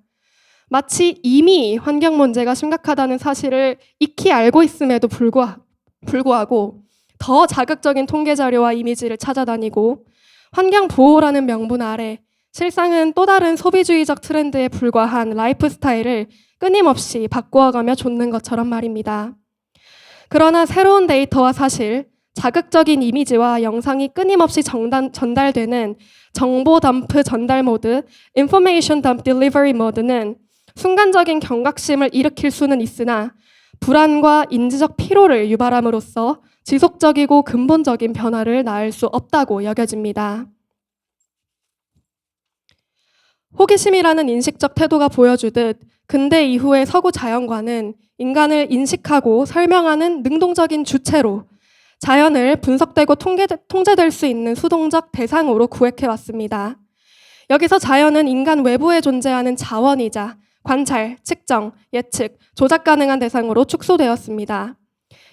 마치 이미 환경 문제가 심각하다는 사실을 익히 알고 있음에도 불구하고 더 자극적인 통계 자료와 이미지를 찾아다니고 환경 보호라는 명분 아래 실상은 또 다른 소비주의적 트렌드에 불과한 라이프 스타일을 끊임없이 바꾸어가며 좇는 것처럼 말입니다. 그러나 새로운 데이터와 사실, 자극적인 이미지와 영상이 끊임없이 전달되는 정보 덤프 전달 모드, Information Dump Delivery 모드는 순간적인 경각심을 일으킬 수는 있으나 불안과 인지적 피로를 유발함으로써 지속적이고 근본적인 변화를 낳을 수 없다고 여겨집니다. 호기심이라는 인식적 태도가 보여주듯 근대 이후의 서구 자연과는 인간을 인식하고 설명하는 능동적인 주체로 자연을 분석되고 통제될 수 있는 수동적 대상으로 구획해왔습니다. 여기서 자연은 인간 외부에 존재하는 자원이자 관찰, 측정, 예측, 조작 가능한 대상으로 축소되었습니다.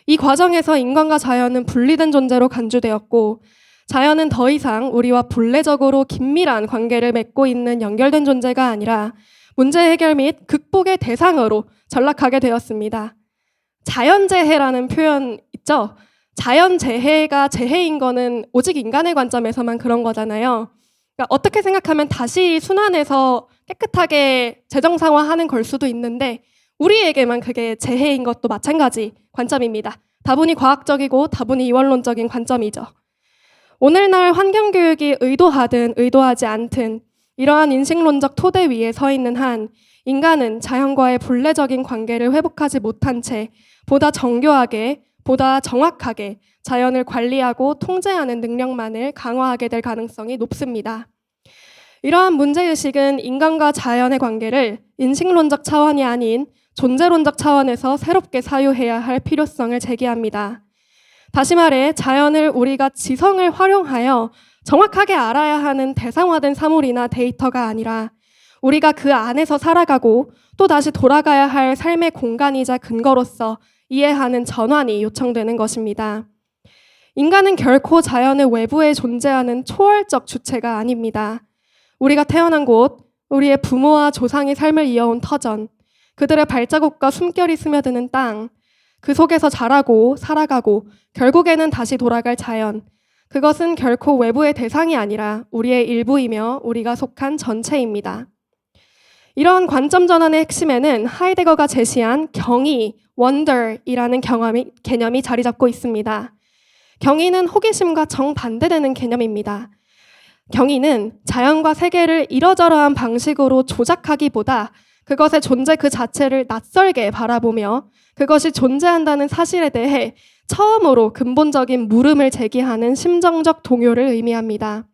이 과정에서 인간과 자연은 분리된 존재로 간주되었고 자연은 더 이상 우리와 본래적으로 긴밀한 관계를 맺고 있는 연결된 존재가 아니라 문제 해결 및 극복의 대상으로 전락하게 되었습니다. 자연재해라는 표현 있죠? 자연재해가 재해인 거는 오직 인간의 관점에서만 그런 거잖아요. 그러니까 어떻게 생각하면 다시 순환해서 깨끗하게 재정상화하는 걸 수도 있는데 우리에게만 그게 재해인 것도 마찬가지 관점입니다. 다분히 과학적이고 다분히 이원론적인 관점이죠. 오늘날 환경교육이 의도하든 의도하지 않든 이러한 인식론적 토대 위에 서 있는 한 인간은 자연과의 본래적인 관계를 회복하지 못한 채 보다 정교하게, 보다 정확하게 자연을 관리하고 통제하는 능력만을 강화하게 될 가능성이 높습니다. 이러한 문제의식은 인간과 자연의 관계를 인식론적 차원이 아닌 존재론적 차원에서 새롭게 사유해야 할 필요성을 제기합니다. 다시 말해 자연을 우리가 지성을 활용하여 정확하게 알아야 하는 대상화된 사물이나 데이터가 아니라 우리가 그 안에서 살아가고 또 다시 돌아가야 할 삶의 공간이자 근거로서 이해하는 전환이 요청되는 것입니다. 인간은 결코 자연의 외부에 존재하는 초월적 주체가 아닙니다. 우리가 태어난 곳, 우리의 부모와 조상이 삶을 이어온 터전, 그들의 발자국과 숨결이 스며드는 땅, 그 속에서 자라고 살아가고 결국에는 다시 돌아갈 자연, 그것은 결코 외부의 대상이 아니라 우리의 일부이며 우리가 속한 전체입니다. 이러한 관점 전환의 핵심에는 하이데거가 제시한 경이, wonder이라는 개념이 자리 잡고 있습니다. 경이는 호기심과 정반대되는 개념입니다. 경이는 자연과 세계를 이러저러한 방식으로 조작하기보다 그것의 존재 그 자체를 낯설게 바라보며 그것이 존재한다는 사실에 대해 처음으로 근본적인 물음을 제기하는 심정적 동요를 의미합니다.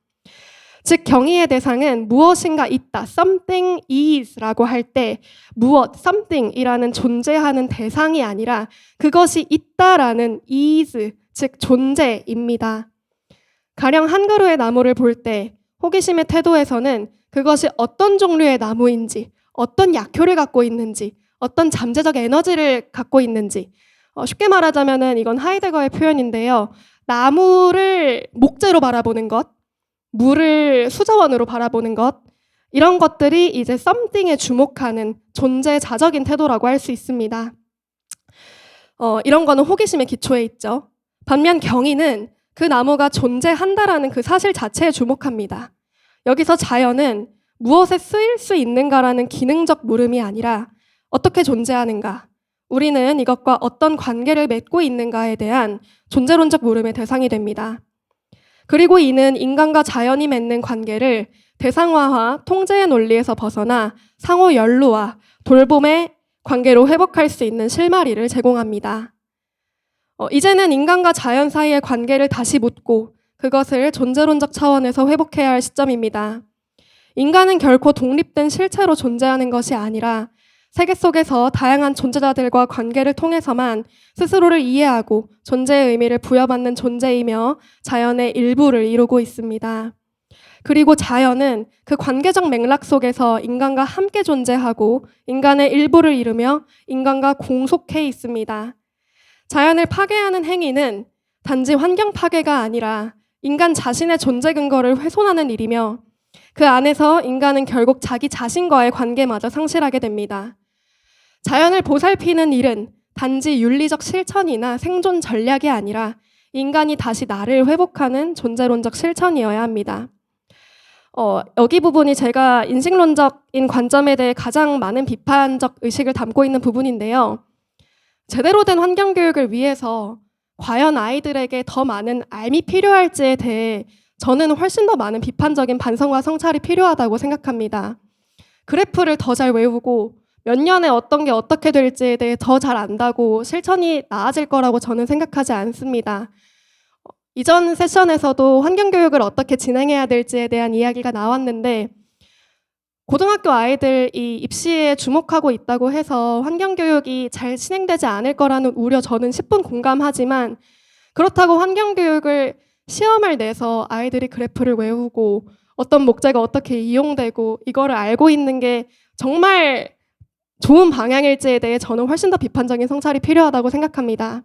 즉 경이의 대상은 무엇인가 있다, something is라고 할 때 무엇, something이라는 존재하는 대상이 아니라 그것이 있다라는 is, 즉 존재입니다. 가령 한 그루의 나무를 볼 때 호기심의 태도에서는 그것이 어떤 종류의 나무인지, 어떤 약효를 갖고 있는지, 어떤 잠재적 에너지를 갖고 있는지, 쉽게 말하자면 이건 하이데거의 표현인데요. 나무를 목재로 바라보는 것, 물을 수저원으로 바라보는 것, 이런 것들이 이제 something에 주목하는 존재자적인 태도라고 할 수 있습니다. 이런 거는 호기심의 기초에 있죠. 반면 경이는 그 나무가 존재한다라는 그 사실 자체에 주목합니다. 여기서 자연은 무엇에 쓰일 수 있는가라는 기능적 물음이 아니라 어떻게 존재하는가, 우리는 이것과 어떤 관계를 맺고 있는가에 대한 존재론적 물음의 대상이 됩니다. 그리고 이는 인간과 자연이 맺는 관계를 대상화와 통제의 논리에서 벗어나 상호 연루와 돌봄의 관계로 회복할 수 있는 실마리를 제공합니다. 이제는 인간과 자연 사이의 관계를 다시 묻고 그것을 존재론적 차원에서 회복해야 할 시점입니다. 인간은 결코 독립된 실체로 존재하는 것이 아니라 세계 속에서 다양한 존재자들과 관계를 통해서만 스스로를 이해하고 존재의 의미를 부여받는 존재이며 자연의 일부를 이루고 있습니다. 그리고 자연은 그 관계적 맥락 속에서 인간과 함께 존재하고 인간의 일부를 이루며 인간과 공속해 있습니다. 자연을 파괴하는 행위는 단지 환경 파괴가 아니라 인간 자신의 존재 근거를 훼손하는 일이며 그 안에서 인간은 결국 자기 자신과의 관계마저 상실하게 됩니다. 자연을 보살피는 일은 단지 윤리적 실천이나 생존 전략이 아니라 인간이 다시 나를 회복하는 존재론적 실천이어야 합니다. 여기 부분이 제가 인식론적인 관점에 대해 가장 많은 비판적 의식을 담고 있는 부분인데요. 제대로 된 환경교육을 위해서 과연 아이들에게 더 많은 알미 필요할지에 대해 저는 훨씬 더 많은 비판적인 반성과 성찰이 필요하다고 생각합니다. 그래프를 더 잘 외우고 몇 년에 어떤 게 어떻게 될지에 대해 더 잘 안다고 실천이 나아질 거라고 저는 생각하지 않습니다. 이전 세션에서도 환경교육을 어떻게 진행해야 될지에 대한 이야기가 나왔는데 고등학교 아이들이 입시에 주목하고 있다고 해서 환경교육이 잘 진행되지 않을 거라는 우려 저는 10분 공감하지만 그렇다고 환경교육을 시험을 내서 아이들이 그래프를 외우고 어떤 목재가 어떻게 이용되고 이거를 알고 있는 게 정말 좋은 방향일지에 대해 저는 훨씬 더 비판적인 성찰이 필요하다고 생각합니다.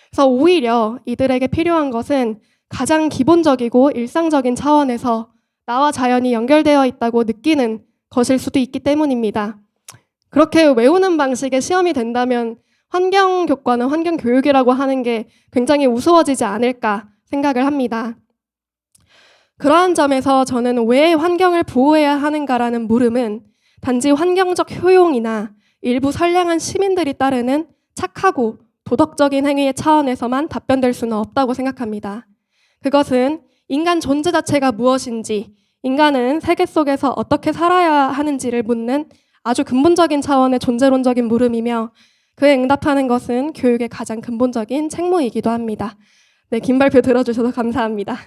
그래서 오히려 이들에게 필요한 것은 가장 기본적이고 일상적인 차원에서 나와 자연이 연결되어 있다고 느끼는 것일 수도 있기 때문입니다. 그렇게 외우는 방식의 시험이 된다면 환경교과는 환경교육이라고 하는 게 굉장히 우스워지지 않을까 생각을 합니다. 그러한 점에서 저는 왜 환경을 보호해야 하는가라는 물음은 단지 환경적 효용이나 일부 선량한 시민들이 따르는 착하고 도덕적인 행위의 차원에서만 답변될 수는 없다고 생각합니다. 그것은 인간 존재 자체가 무엇인지, 인간은 세계 속에서 어떻게 살아야 하는지를 묻는 아주 근본적인 차원의 존재론적인 물음이며 그에 응답하는 것은 교육의 가장 근본적인 책무이기도 합니다. 네, 긴 발표 들어주셔서 감사합니다.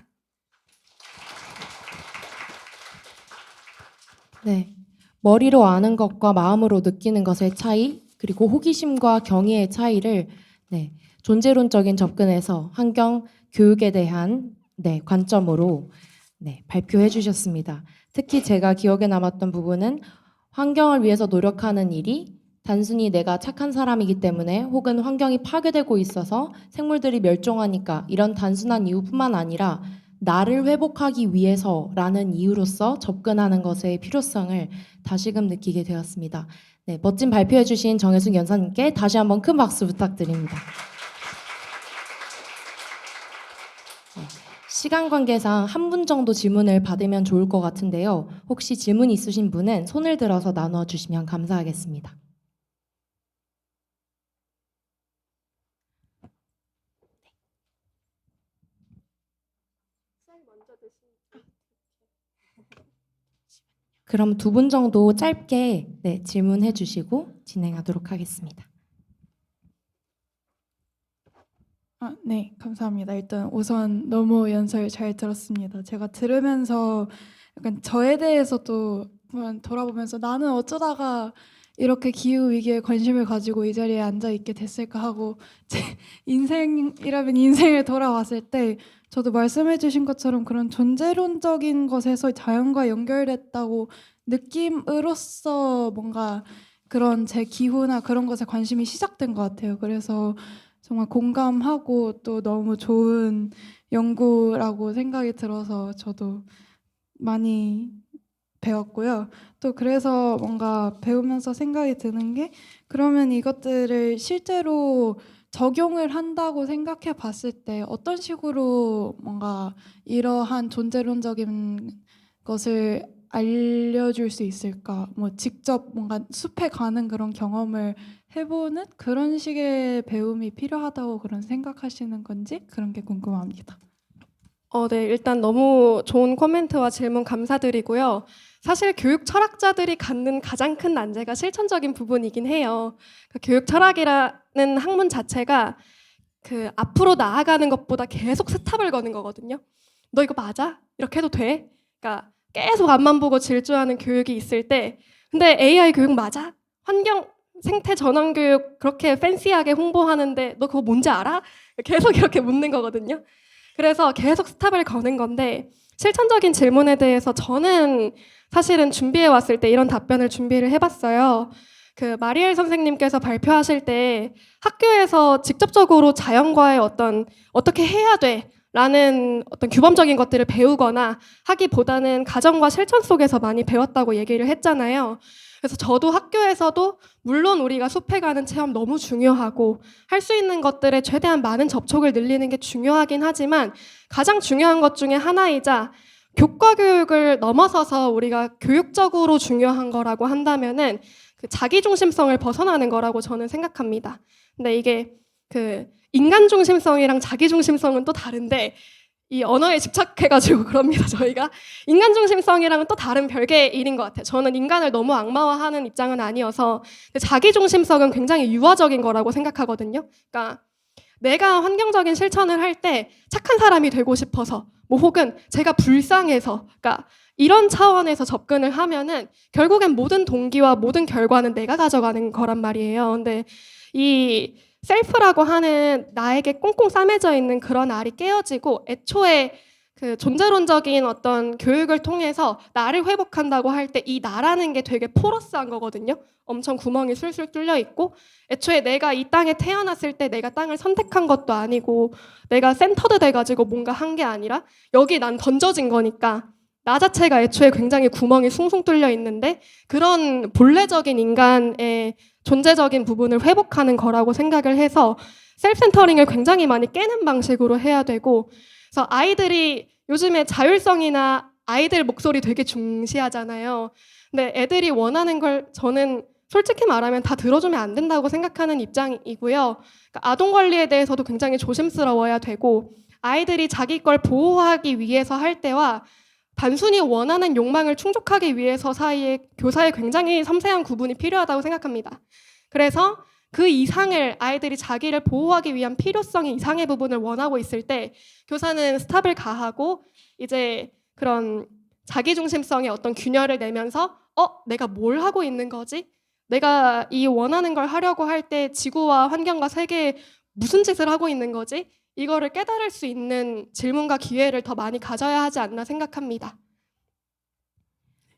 네. 머리로 아는 것과 마음으로 느끼는 것의 차이, 그리고 호기심과 경의의 차이를 존재론적인 접근에서 환경 교육에 대한 관점으로 발표해 주셨습니다. 특히 제가 기억에 남았던 부분은 환경을 위해서 노력하는 일이 단순히 내가 착한 사람이기 때문에 혹은 환경이 파괴되고 있어서 생물들이 멸종하니까 이런 단순한 이유뿐만 아니라 나를 회복하기 위해서라는 이유로서 접근하는 것의 필요성을 다시금 느끼게 되었습니다. 네, 멋진 발표해 주신 정혜숙 연사님께 다시 한번 큰 박수 부탁드립니다. 시간 관계상 한 분 정도 질문을 받으면 좋을 것 같은데요. 혹시 질문 있으신 분은 손을 들어서 나눠 주시면 감사하겠습니다. 그럼 두 분 정도 짧게 질문해 주시고 진행하도록 하겠습니다. 네, 감사합니다. 일단 우선 너무 연설 잘 들었습니다. 제가 들으면서 약간 저에 대해서도 한번 돌아보면서 나는 어쩌다가 이렇게 기후 위기에 관심을 가지고 이 자리에 앉아 있게 됐을까 하고 제 인생이라면 인생을 돌아봤을 때 저도 말씀해 주신 것처럼 그런 존재론적인 것에서 자연과 연결됐다고 느낌으로써 뭔가 그런 제 기후나 그런 것에 관심이 시작된 것 같아요. 그래서 정말 공감하고 또 너무 좋은 연구라고 생각이 들어서 저도 많이 배웠고요. 또 그래서 뭔가 배우면서 생각이 드는 게 그러면 이것들을 실제로 적용을 한다고 생각해 봤을 때 어떤 식으로 뭔가 이러한 존재론적인 것을 알려줄 수 있을까? 뭐 직접 뭔가 숲에 가는 그런 경험을 해보는 그런 식의 배움이 필요하다고 그런 생각하시는 건지 그런 게 궁금합니다. 네, 일단 너무 좋은 코멘트와 질문 감사드리고요. 사실 교육 철학자들이 갖는 가장 큰 난제가 실천적인 부분이긴 해요. 교육 철학이라는 학문 자체가 그 앞으로 나아가는 것보다 계속 스탑을 거는 거거든요. 너 이거 맞아? 이렇게 해도 돼? 그러니까 계속 앞만 보고 질주하는 교육이 있을 때 근데 AI 교육 맞아? 환경 생태 전환 교육 그렇게 팬시하게 홍보하는데 너 그거 뭔지 알아? 계속 이렇게 묻는 거거든요. 그래서 계속 스탑을 거는 건데 실천적인 질문에 대해서 저는 사실은 준비해 왔을 때 이런 답변을 준비를 해봤어요. 그 마리엘 선생님께서 발표하실 때 학교에서 직접적으로 자연과의 어떻게 해야 돼? 라는 어떤 규범적인 것들을 배우거나 하기보다는 가정과 실천 속에서 많이 배웠다고 얘기를 했잖아요. 그래서 저도 학교에서도 물론 우리가 숲에 가는 체험 너무 중요하고 할 수 있는 것들에 최대한 많은 접촉을 늘리는 게 중요하긴 하지만 가장 중요한 것 중에 하나이자 교과 교육을 넘어서서 우리가 교육적으로 중요한 거라고 한다면은 그 자기 중심성을 벗어나는 거라고 저는 생각합니다. 근데 이게 그 인간 중심성이랑 자기 중심성은 또 다른데 이 언어에 집착해가지고 그럽니다. 저희가 인간 중심성이랑은 또 다른 별개의 일인 것 같아요. 저는 인간을 너무 악마화하는 입장은 아니어서 자기 중심성은 굉장히 유아적인 거라고 생각하거든요. 그러니까 내가 환경적인 실천을 할 때 착한 사람이 되고 싶어서 뭐 혹은 제가 불쌍해서 그러니까 이런 차원에서 접근을 하면은 결국엔 모든 동기와 모든 결과는 내가 가져가는 거란 말이에요. 근데 이 셀프라고 하는 나에게 꽁꽁 싸매져 있는 그런 알이 깨어지고 애초에 그 존재론적인 어떤 교육을 통해서 나를 회복한다고 할 때 이 나라는 게 되게 포러스한 거거든요. 엄청 구멍이 술술 뚫려 있고 애초에 내가 이 땅에 태어났을 때 내가 땅을 선택한 것도 아니고 내가 센터드 돼가지고 뭔가 한 게 아니라 여기 난 던져진 거니까 나 자체가 애초에 굉장히 구멍이 숭숭 뚫려 있는데 그런 본래적인 인간의 존재적인 부분을 회복하는 거라고 생각을 해서 셀프센터링을 굉장히 많이 깨는 방식으로 해야 되고 그래서 아이들이 요즘에 자율성이나 아이들 목소리 되게 중시하잖아요. 근데 애들이 원하는 걸 저는 솔직히 말하면 다 들어주면 안 된다고 생각하는 입장이고요. 그러니까 아동 관리에 대해서도 굉장히 조심스러워야 되고 아이들이 자기 걸 보호하기 위해서 할 때와 단순히 원하는 욕망을 충족하기 위해서 사이에 교사의 굉장히 섬세한 구분이 필요하다고 생각합니다. 그래서 그 이상을 아이들이 자기를 보호하기 위한 필요성 이상의 부분을 원하고 있을 때 교사는 스탑을 가하고 이제 그런 자기중심성의 어떤 균열을 내면서 내가 뭘 하고 있는 거지? 내가 이 원하는 걸 하려고 할 때 지구와 환경과 세계에 무슨 짓을 하고 있는 거지? 이거를 깨달을 수 있는 질문과 기회를 더 많이 가져야 하지 않나 생각합니다.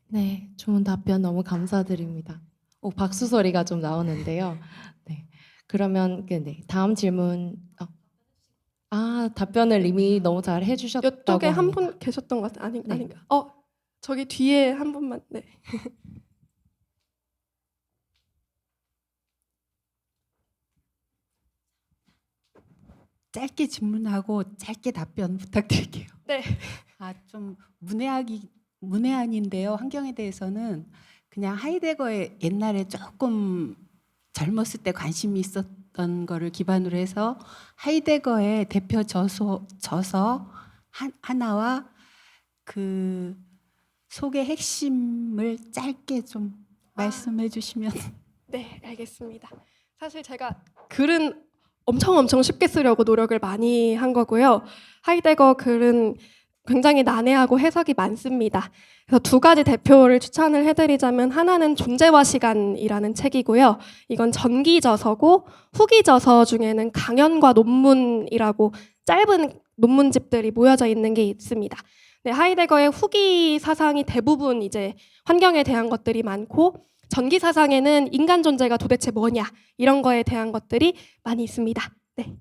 네, 좋은 답변 너무 감사드립니다. 박수 소리가 좀 나오는데요. 네, 그러면 네, 다음 질문. 답변을 이미 너무 잘 해주셨다고 이쪽에 한 합니다. 분 계셨던 것 같아요. 네. 아닌가? 저기 뒤에 한 분만. 네. 짧게 질문하고 짧게 답변 부탁드릴게요. 네. 좀 문외한인데요. 환경에 대해서는 그냥 하이데거의 옛날에 조금 젊었을 때 관심이 있었던 거를 기반으로 해서 하이데거의 대표 저서 하나와 그 속의 핵심을 짧게 좀 말씀해 주시면. 네, 알겠습니다. 사실 제가 글은 엄청 쉽게 쓰려고 노력을 많이 한 거고요. 하이데거 글은 굉장히 난해하고 해석이 많습니다. 그래서 두 가지 대표를 추천을 해드리자면 하나는 존재와 시간이라는 책이고요. 이건 전기 저서고 후기 저서 중에는 강연과 논문이라고 짧은 논문집들이 모여져 있는 게 있습니다. 네, 하이데거의 후기 사상이 대부분 이제 환경에 대한 것들이 많고 전기 사상에는 인간 존재가 도대체 뭐냐 이런 거에 대한 것들이 많이 있습니다. 네.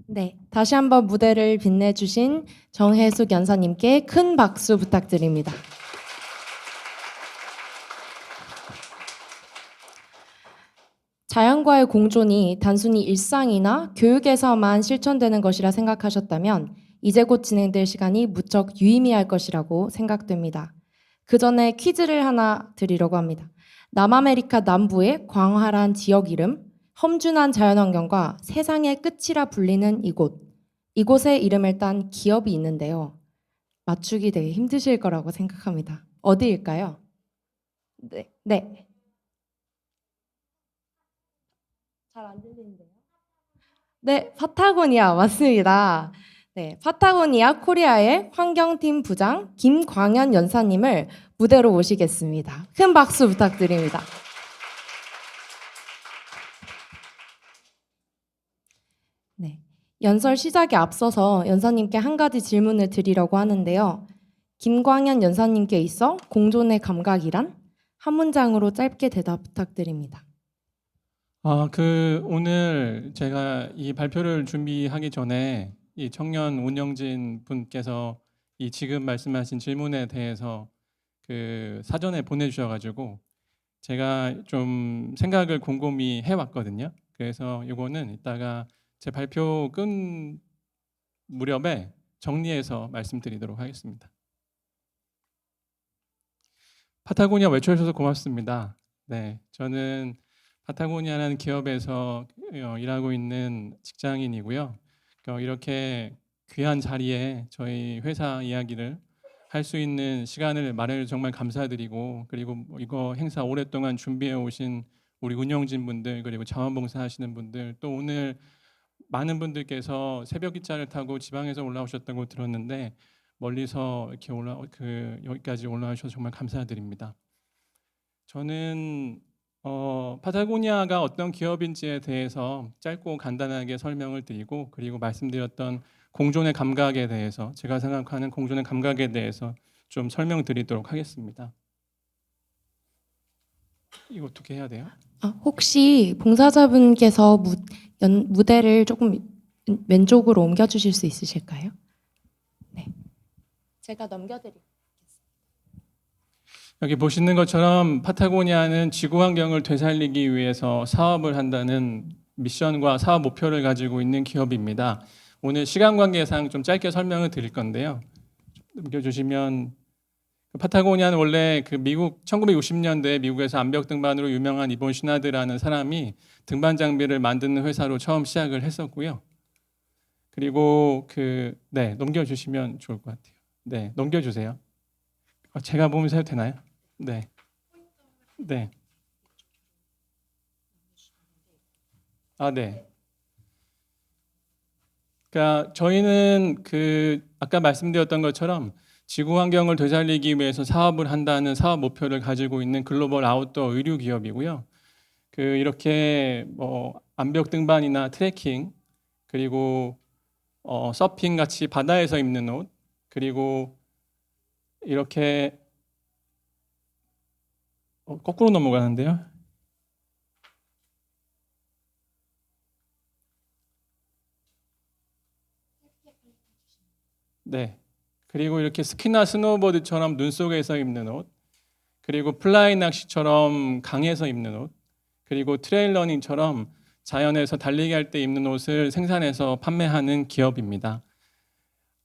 네, 다시 한번 무대를 빛내주신 정혜숙 연사님께 큰 박수 부탁드립니다. 자연과의 공존이 단순히 일상이나 교육에서만 실천되는 것이라 생각하셨다면 이제 곧 진행될 시간이 무척 유의미할 것이라고 생각됩니다. 그 전에 퀴즈를 하나 드리려고 합니다. 남아메리카 남부의 광활한 지역 이름, 험준한 자연환경과 세상의 끝이라 불리는 이곳의 이름을 딴 기업이 있는데요. 맞추기 되게 힘드실 거라고 생각합니다. 어디일까요? 네. 잘 안 들리는데요? 네, 파타고니아 맞습니다. 네, 파타고니아 코리아의 환경팀 부장 김광현 연사님을 무대로 모시겠습니다. 큰 박수 부탁드립니다. 네, 연설 시작에 앞서서 연사님께 한 가지 질문을 드리려고 하는데요. 김광현 연사님께 있어 공존의 감각이란? 한 문장으로 짧게 대답 부탁드립니다. 오늘 제가 이 발표를 준비하기 전에 이 청년 운영진 분께서 이 지금 말씀하신 질문에 대해서 그 사전에 보내주셔가지고 제가 좀 생각을 곰곰이 해왔거든요. 그래서 이거는 이따가 제 발표 끝 무렵에 정리해서 말씀드리도록 하겠습니다. 파타고니아 외쳐주셔서 고맙습니다. 네, 저는 파타고니아라는 기업에서 일하고 있는 직장인이고요. 이렇게 귀한 자리에 저희 회사 이야기를 할 수 있는 시간을 마련해 정말 감사드리고, 그리고 이거 행사 오랫동안 준비해 오신 우리 운영진 분들, 그리고 자원봉사 하시는 분들, 또 오늘 많은 분들께서 새벽 기차를 타고 지방에서 올라오셨다고 들었는데 멀리서 이렇게 여기까지 올라오셔서 정말 감사드립니다. 저는 파타고니아가 어떤 기업인지에 대해서 짧고 간단하게 설명을 드리고, 그리고 말씀드렸던 공존의 감각에 대해서, 제가 생각하는 공존의 감각에 대해서 좀 설명드리도록 하겠습니다. 이거 어떻게 해야 돼요? 혹시 봉사자분께서 무대를 조금 왼쪽으로 옮겨주실 수 있으실까요? 네, 제가 넘겨드릴게요. 여기 보시는 것처럼 파타고니아는 지구 환경을 되살리기 위해서 사업을 한다는 미션과 사업 목표를 가지고 있는 기업입니다. 오늘 시간 관계상 좀 짧게 설명을 드릴 건데요. 넘겨주시면, 파타고니아는 원래 그 미국 1960년대에 미국에서 암벽 등반으로 유명한 이본 시나드라는 사람이 등반 장비를 만드는 회사로 처음 시작을 했었고요. 그리고 네, 넘겨주시면 좋을 것 같아요. 네, 넘겨주세요. 제가 보면서 해도 되나요? 네. 네. 네. 그러니까 저희는 아까 말씀드렸던 것처럼 지구 환경을 되살리기 위해서 사업을 한다는 사업 목표를 가지고 있는 글로벌 아웃도어 의류 기업이고요. 이렇게 암벽 등반이나 트레킹, 그리고 서핑 같이 바다에서 입는 옷, 그리고 이렇게 거꾸로 넘어가는데요. 네. 그리고 이렇게 스키나 스노우보드처럼 눈 속에서 입는 옷, 그리고 플라이 낚시처럼 강에서 입는 옷, 그리고 트레일 러닝처럼 자연에서 달리기 할 때 입는 옷을 생산해서 판매하는 기업입니다.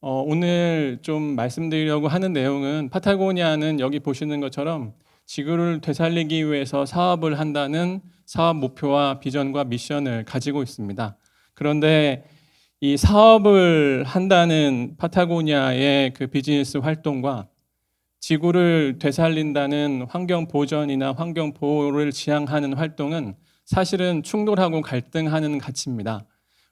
오늘 좀 말씀드리려고 하는 내용은, 파타고니아는 여기 보시는 것처럼 지구를 되살리기 위해서 사업을 한다는 사업 목표와 비전과 미션을 가지고 있습니다. 그런데 이 사업을 한다는 파타고니아의 비즈니스 활동과 지구를 되살린다는 환경 보전이나 환경 보호를 지향하는 활동은 사실은 충돌하고 갈등하는 가치입니다.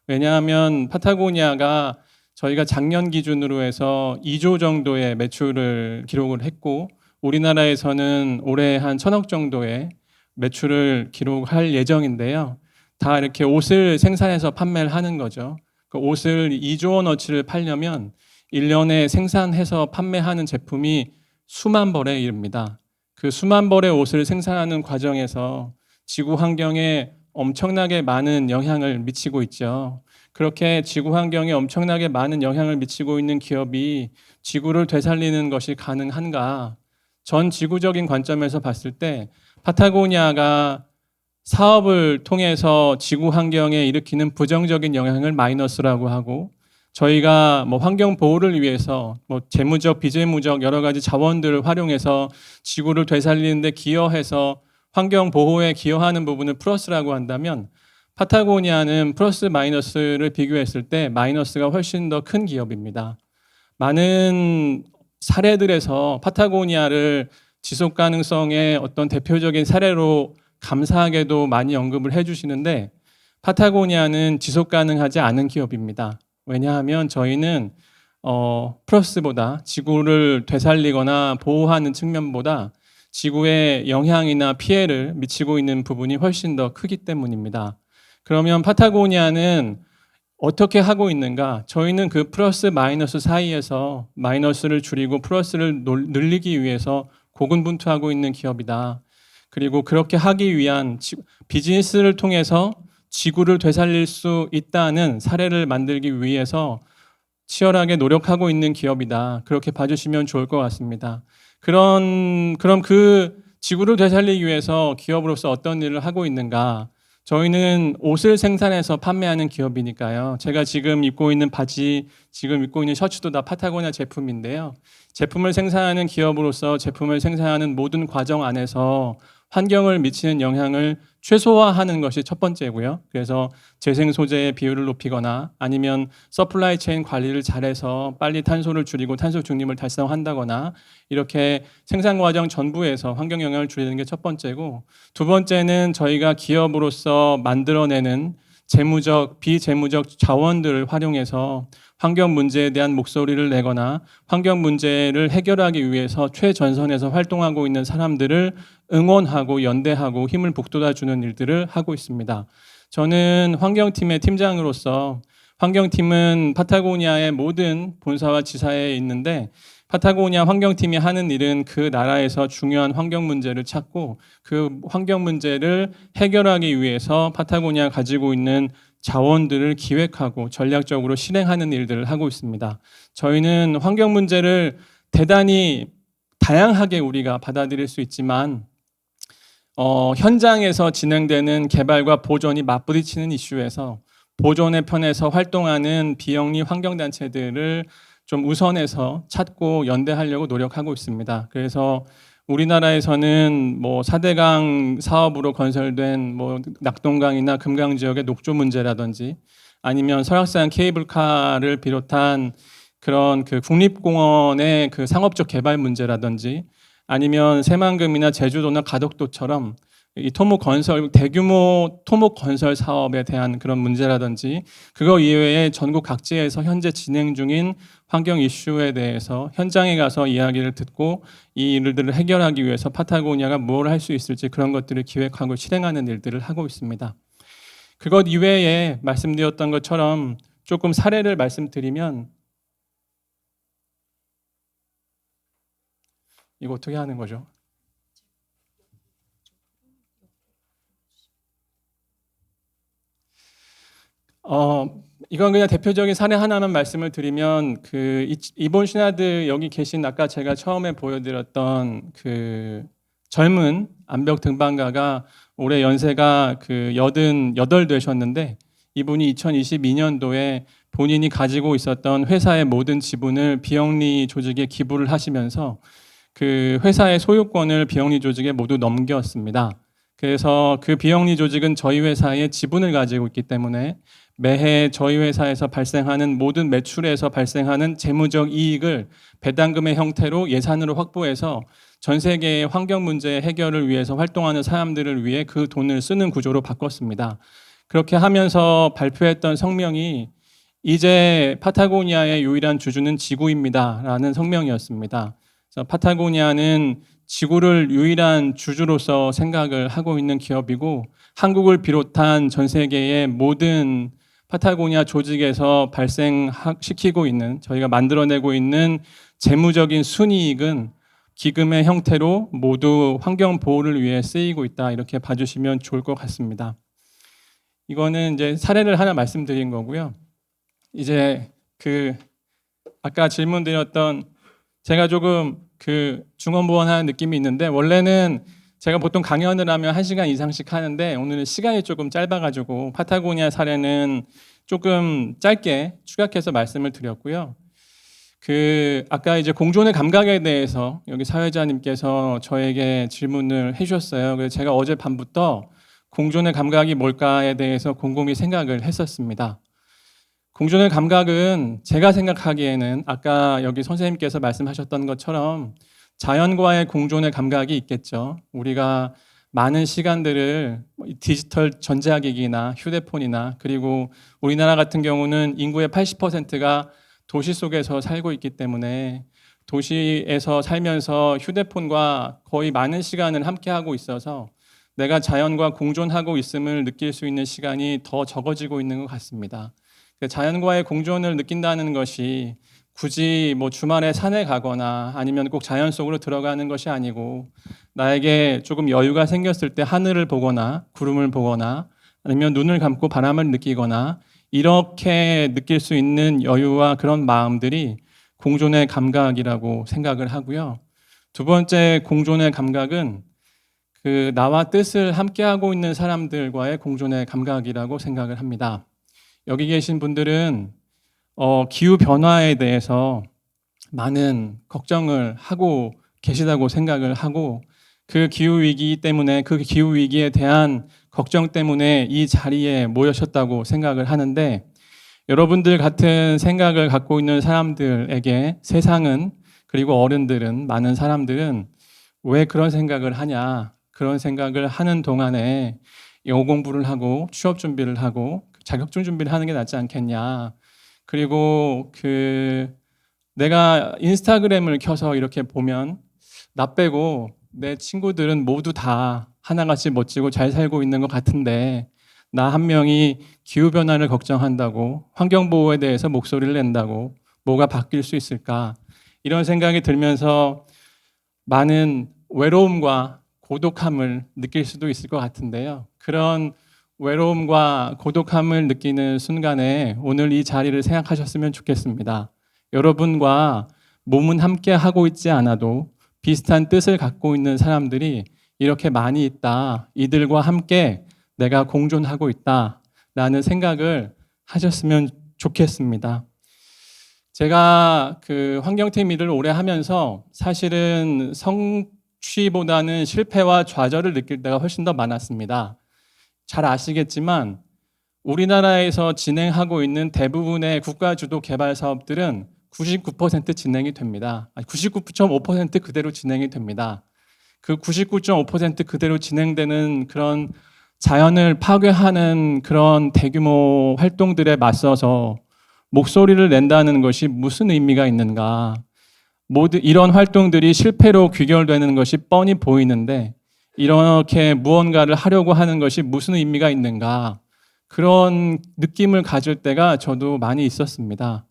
왜냐하면 파타고니아가 저희가 작년 기준으로 해서 2조 정도의 매출을 기록을 했고, 우리나라에서는 올해 한 1,000억 정도의 매출을 기록할 예정인데요. 다 이렇게 옷을 생산해서 판매를 하는 거죠. 그 옷을 2조 원어치를 팔려면 1년에 생산해서 판매하는 제품이 수만 벌에 이릅니다. 그 수만 벌의 옷을 생산하는 과정에서 지구 환경에 엄청나게 많은 영향을 미치고 있죠. 그렇게 지구 환경에 엄청나게 많은 영향을 미치고 있는 기업이 지구를 되살리는 것이 가능한가? 전 지구적인 관점에서 봤을 때 파타고니아가 사업을 통해서 지구 환경에 일으키는 부정적인 영향을 마이너스라고 하고, 저희가 환경 보호를 위해서 재무적, 비재무적 여러 가지 자원들을 활용해서 지구를 되살리는 데 기여해서 환경 보호에 기여하는 부분을 플러스라고 한다면, 파타고니아는 플러스 마이너스를 비교했을 때 마이너스가 훨씬 더 큰 기업입니다. 많은 사례들에서 파타고니아를 지속 가능성의 어떤 대표적인 사례로 감사하게도 많이 언급을 해주시는데, 파타고니아는 지속 가능하지 않은 기업입니다. 왜냐하면 저희는 플러스보다 지구를 되살리거나 보호하는 측면보다 지구에 영향이나 피해를 미치고 있는 부분이 훨씬 더 크기 때문입니다. 그러면 파타고니아는 어떻게 하고 있는가? 저희는 그 플러스 마이너스 사이에서 마이너스를 줄이고 플러스를 늘리기 위해서 고군분투하고 있는 기업이다. 그리고 그렇게 하기 위한 비즈니스를 통해서 지구를 되살릴 수 있다는 사례를 만들기 위해서 치열하게 노력하고 있는 기업이다. 그렇게 봐주시면 좋을 것 같습니다. 그럼 그 지구를 되살리기 위해서 기업으로서 어떤 일을 하고 있는가? 저희는 옷을 생산해서 판매하는 기업이니까요. 제가 지금 입고 있는 바지, 지금 입고 있는 셔츠도 다 파타고니아 제품인데요. 제품을 생산하는 기업으로서 제품을 생산하는 모든 과정 안에서 환경을 미치는 영향을 최소화하는 것이 첫 번째고요. 그래서 재생 소재의 비율을 높이거나 아니면 서플라이 체인 관리를 잘해서 빨리 탄소를 줄이고 탄소 중립을 달성한다거나 이렇게 생산 과정 전부에서 환경 영향을 줄이는 게 첫 번째고, 두 번째는 저희가 기업으로서 만들어내는 재무적, 비재무적 자원들을 활용해서 환경 문제에 대한 목소리를 내거나 환경 문제를 해결하기 위해서 최전선에서 활동하고 있는 사람들을 응원하고 연대하고 힘을 북돋아주는 일들을 하고 있습니다. 저는 환경팀의 팀장으로서, 환경팀은 파타고니아의 모든 본사와 지사에 있는데 파타고니아 환경팀이 하는 일은 그 나라에서 중요한 환경 문제를 찾고 그 환경 문제를 해결하기 위해서 파타고니아가 가지고 있는 자원들을 기획하고 전략적으로 실행하는 일들을 하고 있습니다. 저희는 환경 문제를 대단히 다양하게 우리가 받아들일 수 있지만 현장에서 진행되는 개발과 보존이 맞부딪히는 이슈에서 보존의 편에서 활동하는 비영리 환경단체들을 좀 우선해서 찾고 연대하려고 노력하고 있습니다. 그래서 우리나라에서는 뭐 4대강 사업으로 건설된 뭐 낙동강이나 금강 지역의 녹조 문제라든지 아니면 설악산 케이블카를 비롯한 그런 그 국립공원의 그 상업적 개발 문제라든지 아니면 새만금이나 제주도나 가덕도처럼 이 대규모 토목 건설 사업에 대한 그런 문제라든지 그거 이외에 전국 각지에서 현재 진행 중인 환경 이슈에 대해서 현장에 가서 이야기를 듣고 이 일들을 해결하기 위해서 파타고니아가 뭘 할 수 있을지 그런 것들을 기획하고 실행하는 일들을 하고 있습니다. 그것 이외에 말씀드렸던 것처럼 조금 사례를 말씀드리면, 이거 어떻게 하는 거죠? 이건 그냥 대표적인 사례 하나만 말씀을 드리면 그 이본 슈나드 여기 계신 아까 제가 처음에 보여드렸던 그 젊은 암벽 등반가가 올해 연세가 그 88 되셨는데 이분이 2022년도에 본인이 가지고 있었던 회사의 모든 지분을 비영리 조직에 기부를 하시면서 그 회사의 소유권을 비영리 조직에 모두 넘겼습니다. 그래서 그 비영리 조직은 저희 회사의 지분을 가지고 있기 때문에 매해 저희 회사에서 발생하는 모든 매출에서 발생하는 재무적 이익을 배당금의 형태로 예산으로 확보해서 전 세계의 환경 문제 해결을 위해서 활동하는 사람들을 위해 그 돈을 쓰는 구조로 바꿨습니다. 그렇게 하면서 발표했던 성명이 이제 파타고니아의 유일한 주주는 지구입니다라는 성명이었습니다. 그래서 파타고니아는 지구를 유일한 주주로서 생각을 하고 있는 기업이고 한국을 비롯한 전 세계의 모든 파타고니아 조직에서 발생시키고 있는, 저희가 만들어내고 있는 재무적인 순이익은 기금의 형태로 모두 환경 보호를 위해 쓰이고 있다, 이렇게 봐주시면 좋을 것 같습니다. 이거는 이제 사례를 하나 말씀드린 거고요. 이제 그 아까 질문드렸던, 제가 조금 그 중언부언하는 느낌이 있는데 원래는 제가 보통 강연을 하면 1시간 이상씩 하는데 오늘은 시간이 조금 짧아가지고 파타고니아 사례는 조금 짧게 축약해서 말씀을 드렸고요. 그 아까 이제 공존의 감각에 대해서 여기 사회자님께서 저에게 질문을 해주셨어요. 그래서 제가 어제 밤부터 공존의 감각이 뭘까에 대해서 곰곰이 생각을 했었습니다. 공존의 감각은 제가 생각하기에는 아까 여기 선생님께서 말씀하셨던 것처럼 자연과의 공존의 감각이 있겠죠. 우리가 많은 시간들을 디지털 전자기기나 휴대폰이나, 그리고 우리나라 같은 경우는 인구의 80%가 도시 속에서 살고 있기 때문에 도시에서 살면서 휴대폰과 거의 많은 시간을 함께하고 있어서 내가 자연과 공존하고 있음을 느낄 수 있는 시간이 더 적어지고 있는 것 같습니다. 자연과의 공존을 느낀다는 것이 굳이 뭐 주말에 산에 가거나 아니면 꼭 자연 속으로 들어가는 것이 아니고 나에게 조금 여유가 생겼을 때 하늘을 보거나 구름을 보거나 아니면 눈을 감고 바람을 느끼거나 이렇게 느낄 수 있는 여유와 그런 마음들이 공존의 감각이라고 생각을 하고요. 두 번째 공존의 감각은 그 나와 뜻을 함께하고 있는 사람들과의 공존의 감각이라고 생각을 합니다. 여기 계신 분들은 기후 변화에 대해서 많은 걱정을 하고 계시다고 생각을 하고 그 기후 위기 때문에 그 기후 위기에 대한 걱정 때문에 이 자리에 모여셨다고 생각을 하는데 여러분들 같은 생각을 갖고 있는 사람들에게 세상은 그리고 어른들은 많은 사람들은 왜 그런 생각을 하냐 그런 생각을 하는 동안에 영어 공부를 하고 취업 준비를 하고 자격증 준비를 하는 게 낫지 않겠냐 그리고 내가 인스타그램을 켜서 이렇게 보면 나 빼고 내 친구들은 모두 다 하나같이 멋지고 잘 살고 있는 것 같은데 나 한 명이 기후변화를 걱정한다고 환경보호에 대해서 목소리를 낸다고 뭐가 바뀔 수 있을까 이런 생각이 들면서 많은 외로움과 고독함을 느낄 수도 있을 것 같은데요. 그런 외로움과 고독함을 느끼는 순간에 오늘 이 자리를 생각하셨으면 좋겠습니다. 여러분과 몸은 함께 하고 있지 않아도 비슷한 뜻을 갖고 있는 사람들이 이렇게 많이 있다. 이들과 함께 내가 공존하고 있다라는 생각을 하셨으면 좋겠습니다. 제가 그 환경팀 일을 오래 하면서 사실은 성취보다는 실패와 좌절을 느낄 때가 훨씬 더 많았습니다. 잘 아시겠지만 우리나라에서 진행하고 있는 대부분의 국가주도 개발 사업들은 99% 진행이 됩니다. 99.5% 그대로 진행이 됩니다. 그 99.5% 그대로 진행되는 그런 자연을 파괴하는 그런 대규모 활동들에 맞서서 목소리를 낸다는 것이 무슨 의미가 있는가. 모두 이런 활동들이 실패로 귀결되는 것이 뻔히 보이는데 이렇게 무언가를 하려고 하는 것이 무슨 의미가 있는가. 그런 느낌을 가질 때가 저도 많이 있었습니다.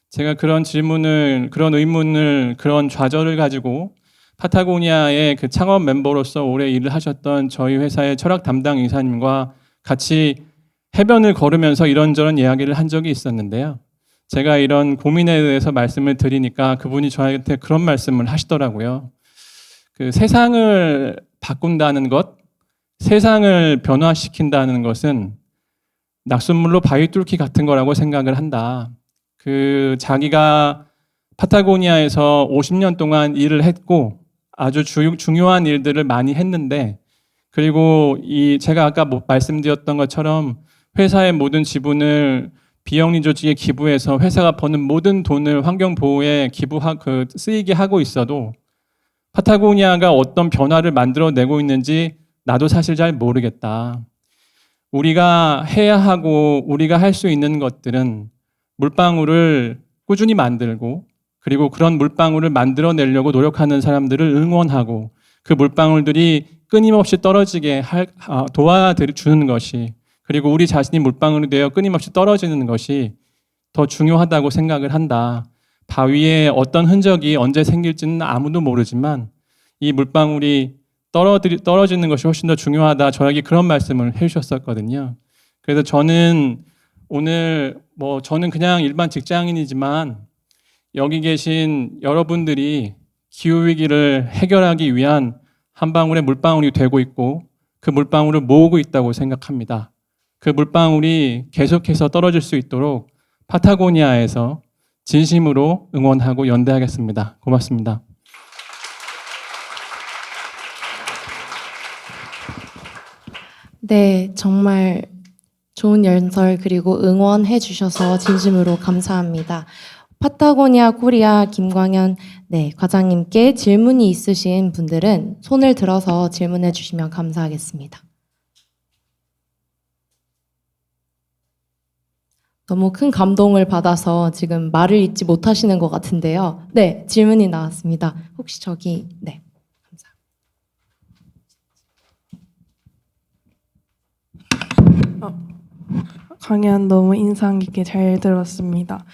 제가 그런 질문을, 그런 의문을, 그런 좌절을 가지고 파타고니아의 그 창업 멤버로서 오래 일을 하셨던 저희 회사의 철학 담당 이사님과 같이 해변을 걸으면서 이런저런 이야기를 한 적이 있었는데요. 제가 이런 고민에 대해서 말씀을 드리니까 그분이 저한테 그런 말씀을 하시더라고요. 그 세상을 바꾼다는 것, 세상을 변화시킨다는 것은 낙숫물로 바위 뚫기 같은 거라고 생각을 한다. 그 자기가 파타고니아에서 50년 동안 일을 했고 아주 중요한 일들을 많이 했는데 그리고 제가 아까 말씀드렸던 것처럼 회사의 모든 지분을 비영리 조직에 기부해서 회사가 버는 모든 돈을 환경 보호에 쓰이게 하고 있어도 파타고니아가 어떤 변화를 만들어내고 있는지 나도 사실 잘 모르겠다. 우리가 해야 하고 우리가 할 수 있는 것들은 물방울을 꾸준히 만들고 그리고 그런 물방울을 만들어내려고 노력하는 사람들을 응원하고 그 물방울들이 끊임없이 떨어지게 도와주는 것이 그리고 우리 자신이 물방울이 되어 끊임없이 떨어지는 것이 더 중요하다고 생각을 한다. 바위에 어떤 흔적이 언제 생길지는 아무도 모르지만 이 물방울이 떨어지는 것이 훨씬 더 중요하다. 저에게 그런 말씀을 해주셨었거든요. 그래서 저는 오늘 저는 그냥 일반 직장인이지만 여기 계신 여러분들이 기후위기를 해결하기 위한 한 방울의 물방울이 되고 있고 그 물방울을 모으고 있다고 생각합니다. 그 물방울이 계속해서 떨어질 수 있도록 파타고니아에서 진심으로 응원하고 연대하겠습니다. 고맙습니다. 네, 정말 좋은 연설 그리고 응원해 주셔서 진심으로 감사합니다. 파타고니아 코리아 김광현 과장님께 질문이 있으신 분들은 손을 들어서 질문해 주시면 감사하겠습니다. 너무 큰 감동을 받아서 지금 말을 잇지 못하시는 것 같은데요. 네, 질문이 나왔습니다. 혹시 저기, 네, 감사합니다. 강연 너무 인상 깊게 잘 들었습니다.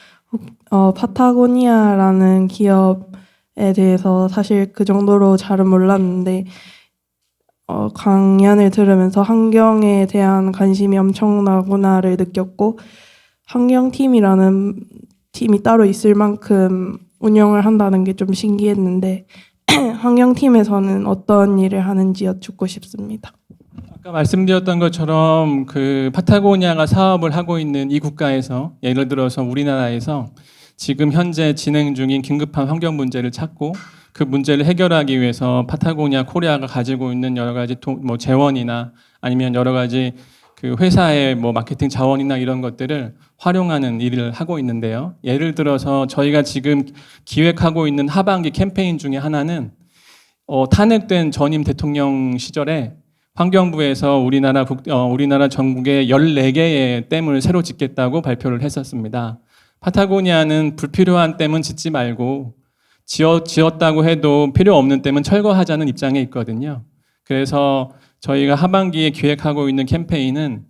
파타고니아라는 기업에 대해서 사실 그 정도로 잘은 몰랐는데 강연을 들으면서 환경에 대한 관심이 엄청나구나를 느꼈고 환경팀이라는 팀이 따로 있을 만큼 운영을 한다는 게 좀 신기했는데 환경팀에서는 어떤 일을 하는지 여쭙고 싶습니다. 아까 말씀드렸던 것처럼 그 파타고니아가 사업을 하고 있는 이 국가에서 예를 들어서 우리나라에서 지금 현재 진행 중인 긴급한 환경 문제를 찾고 그 문제를 해결하기 위해서 파타고니아 코리아가 가지고 있는 여러 가지 뭐 재원이나 아니면 여러 가지 그 회사의 뭐 마케팅 자원이나 이런 것들을 활용하는 일을 하고 있는데요. 예를 들어서 저희가 지금 기획하고 있는 하반기 캠페인 중에 하나는 탄핵된 전임 대통령 시절에 환경부에서 우리나라 전국에 14개의 댐을 새로 짓겠다고 발표를 했었습니다. 파타고니아는 불필요한 댐은 짓지 말고 지었다고 해도 필요 없는 댐은 철거하자는 입장에 있거든요. 그래서 저희가 하반기에 기획하고 있는 캠페인은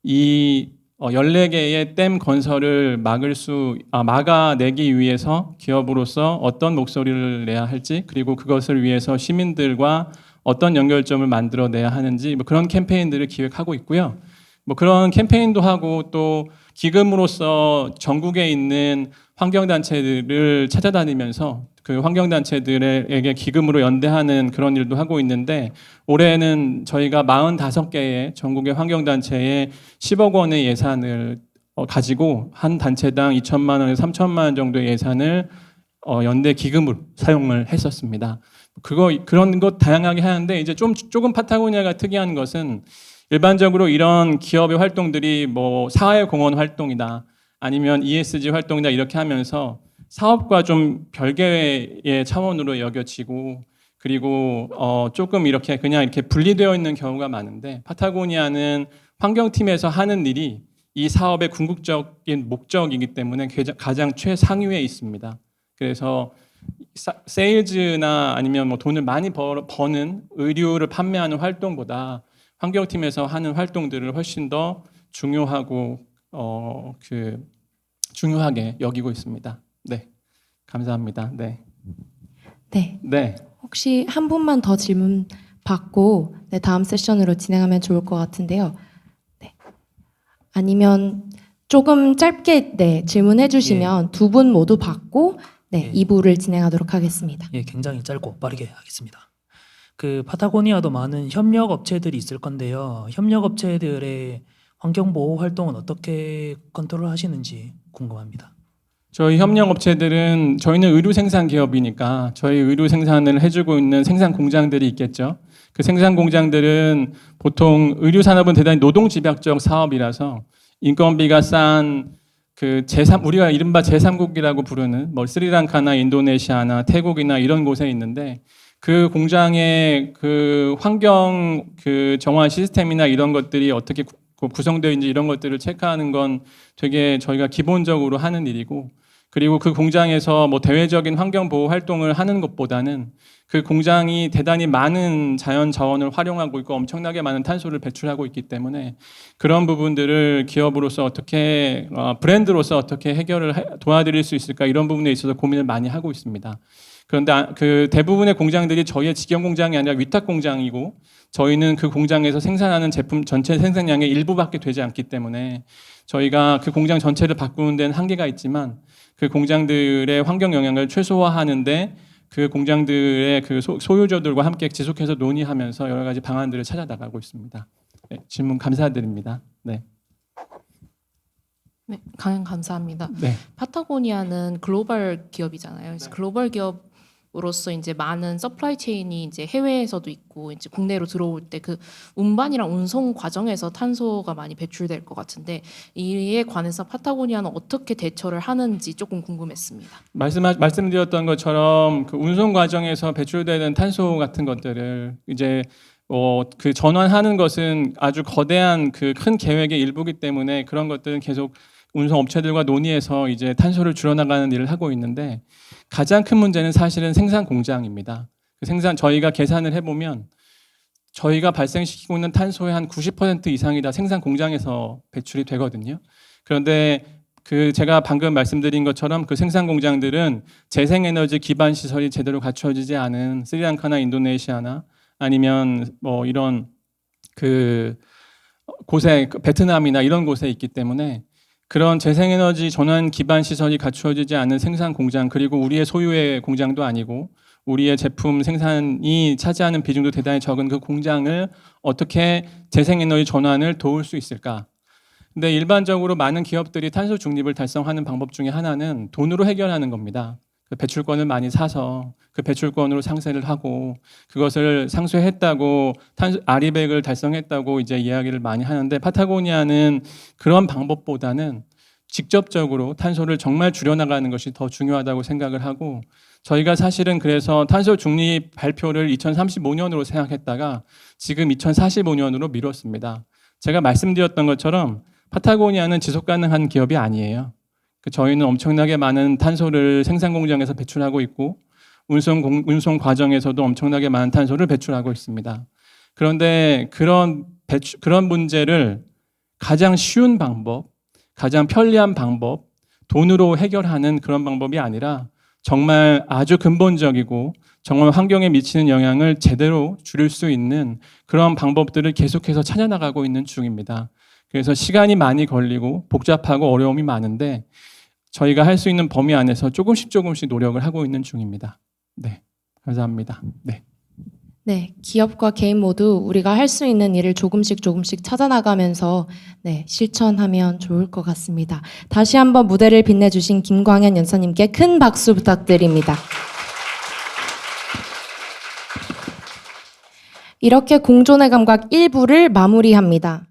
이 14개의 댐 건설을 막아내기 위해서 기업으로서 어떤 목소리를 내야 할지, 그리고 그것을 위해서 시민들과 어떤 연결점을 만들어내야 하는지 뭐 그런 캠페인들을 기획하고 있고요. 뭐 그런 캠페인도 하고 또 기금으로서 전국에 있는 환경단체들을 찾아다니면서 그 환경단체들에게 기금으로 연대하는 그런 일도 하고 있는데, 올해는 저희가 45개의 전국의 환경단체에 10억 원의 예산을 가지고 한 단체당 2천만 원에서 3천만 원 정도의 예산을 연대 기금으로 사용을 했었습니다. 그런 것 다양하게 하는데, 이제 조금 파타고니아가 특이한 것은 일반적으로 이런 기업의 활동들이 뭐 사회공헌 활동이다 아니면 ESG 활동이다 이렇게 하면서 사업과 좀 별개의 차원으로 여겨지고, 그리고 조금 이렇게 분리되어 있는 경우가 많은데, 파타고니아는 환경팀에서 하는 일이 이 사업의 궁극적인 목적이기 때문에 가장 최상위에 있습니다. 그래서 세일즈나 아니면 뭐 돈을 많이 버는 의류를 판매하는 활동보다 환경팀에서 하는 활동들을 훨씬 더 중요하고 중요하게 여기고 있습니다. 네, 감사합니다. 네. 네. 네. 혹시 한 분만 더 질문 받고 다음 세션으로 진행하면 좋을 것 같은데요. 네. 아니면 조금 짧게 질문해 주시면 두 분 모두 받고 2부를 진행하도록 하겠습니다. 예, 굉장히 짧고 빠르게 하겠습니다. 그 파타고니아도 많은 협력 업체들이 있을 건데요. 협력 업체들의 환경 보호 활동은 어떻게 컨트롤 하시는지 궁금합니다. 저희 협력 업체들은, 저희는 의류 생산 기업이니까 저희 의류 생산을 해주고 있는 생산 공장들이 있겠죠. 그 생산 공장들은 보통 의류 산업은 대단히 노동 집약적 사업이라서 인건비가 싼 우리가 이른바 제3국이라고 부르는 뭐 스리랑카나 인도네시아나 태국이나 이런 곳에 있는데, 그 공장의 그 환경 정화 시스템이나 이런 것들이 어떻게 구성되어 있는지 이런 것들을 체크하는 건 되게 저희가 기본적으로 하는 일이고, 그리고 그 공장에서 뭐 대외적인 환경 보호 활동을 하는 것보다는 그 공장이 대단히 많은 자연 자원을 활용하고 있고 엄청나게 많은 탄소를 배출하고 있기 때문에 그런 부분들을 기업으로서 어떻게 브랜드로서 어떻게 도와드릴 수 있을까, 이런 부분에 있어서 고민을 많이 하고 있습니다. 그런데 그 대부분의 공장들이 저희의 직영 공장이 아니라 위탁 공장이고, 저희는 그 공장에서 생산하는 제품 전체 생산량의 일부밖에 되지 않기 때문에 저희가 그 공장 전체를 바꾸는 데는 한계가 있지만, 그 공장들의 환경 영향을 최소화하는데 그 공장들의 그 소유주들과 함께 지속해서 논의하면서 여러 가지 방안들을 찾아 나가고 있습니다. 네, 질문 감사드립니다. 네. 네, 강연 감사합니다. 네. 파타고니아는 글로벌 기업이잖아요. 그래서 글로벌 기업으로서 이제 많은 서플라이 체인이 이제 해외에서도 있고 이제 국내로 들어올 때 그 운반이랑 운송 과정에서 탄소가 많이 배출될 것 같은데, 이에 관해서 파타고니아는 어떻게 대처를 하는지 조금 궁금했습니다. 말씀드렸던 것처럼 그 운송 과정에서 배출되는 탄소 같은 것들을 이제 그 전환하는 것은 아주 거대한 그 큰 계획의 일부이기 때문에 그런 것들은 계속 운송 업체들과 논의해서 이제 탄소를 줄여나가는 일을 하고 있는데, 가장 큰 문제는 사실은 생산 공장입니다. 저희가 계산을 해보면 저희가 발생시키고 있는 탄소의 한 90% 이상이 다 생산 공장에서 배출이 되거든요. 그런데 제가 방금 말씀드린 것처럼 그 생산 공장들은 재생에너지 기반 시설이 제대로 갖춰지지 않은 스리랑카나 인도네시아나 아니면 뭐 이런 곳에, 베트남이나 이런 곳에 있기 때문에 그런 재생에너지 전환 기반 시설이 갖추어지지 않은 생산 공장, 그리고 우리의 소유의 공장도 아니고 우리의 제품 생산이 차지하는 비중도 대단히 적은 그 공장을 어떻게 재생에너지 전환을 도울 수 있을까? 근데 일반적으로 많은 기업들이 탄소 중립을 달성하는 방법 중에 하나는 돈으로 해결하는 겁니다. 그 배출권을 많이 사서 그 배출권으로 상세를 하고 그것을 상쇄했다고 아리백을 달성했다고 이제 이야기를 많이 하는데, 파타고니아는 그런 방법보다는 직접적으로 탄소를 정말 줄여나가는 것이 더 중요하다고 생각을 하고, 저희가 사실은 그래서 탄소 중립 발표를 2035년으로 생각했다가 지금 2045년으로 미뤘습니다. 제가 말씀드렸던 것처럼 파타고니아는 지속 가능한 기업이 아니에요. 저희는 엄청나게 많은 탄소를 생산 공장에서 배출하고 있고 운송 과정에서도 엄청나게 많은 탄소를 배출하고 있습니다. 그런데 그런 문제를 가장 쉬운 방법, 가장 편리한 방법, 돈으로 해결하는 그런 방법이 아니라 정말 아주 근본적이고 정말 환경에 미치는 영향을 제대로 줄일 수 있는 그런 방법들을 계속해서 찾아나가고 있는 중입니다. 그래서 시간이 많이 걸리고 복잡하고 어려움이 많은데 저희가 할 수 있는 범위 안에서 조금씩 노력을 하고 있는 중입니다. 네, 감사합니다. 네. 네, 기업과 개인 모두 우리가 할 수 있는 일을 조금씩 찾아나가면서 실천하면 좋을 것 같습니다. 다시 한번 무대를 빛내주신 김광현 연사님께 큰 박수 부탁드립니다. 이렇게 공존의 감각 1부를 마무리합니다.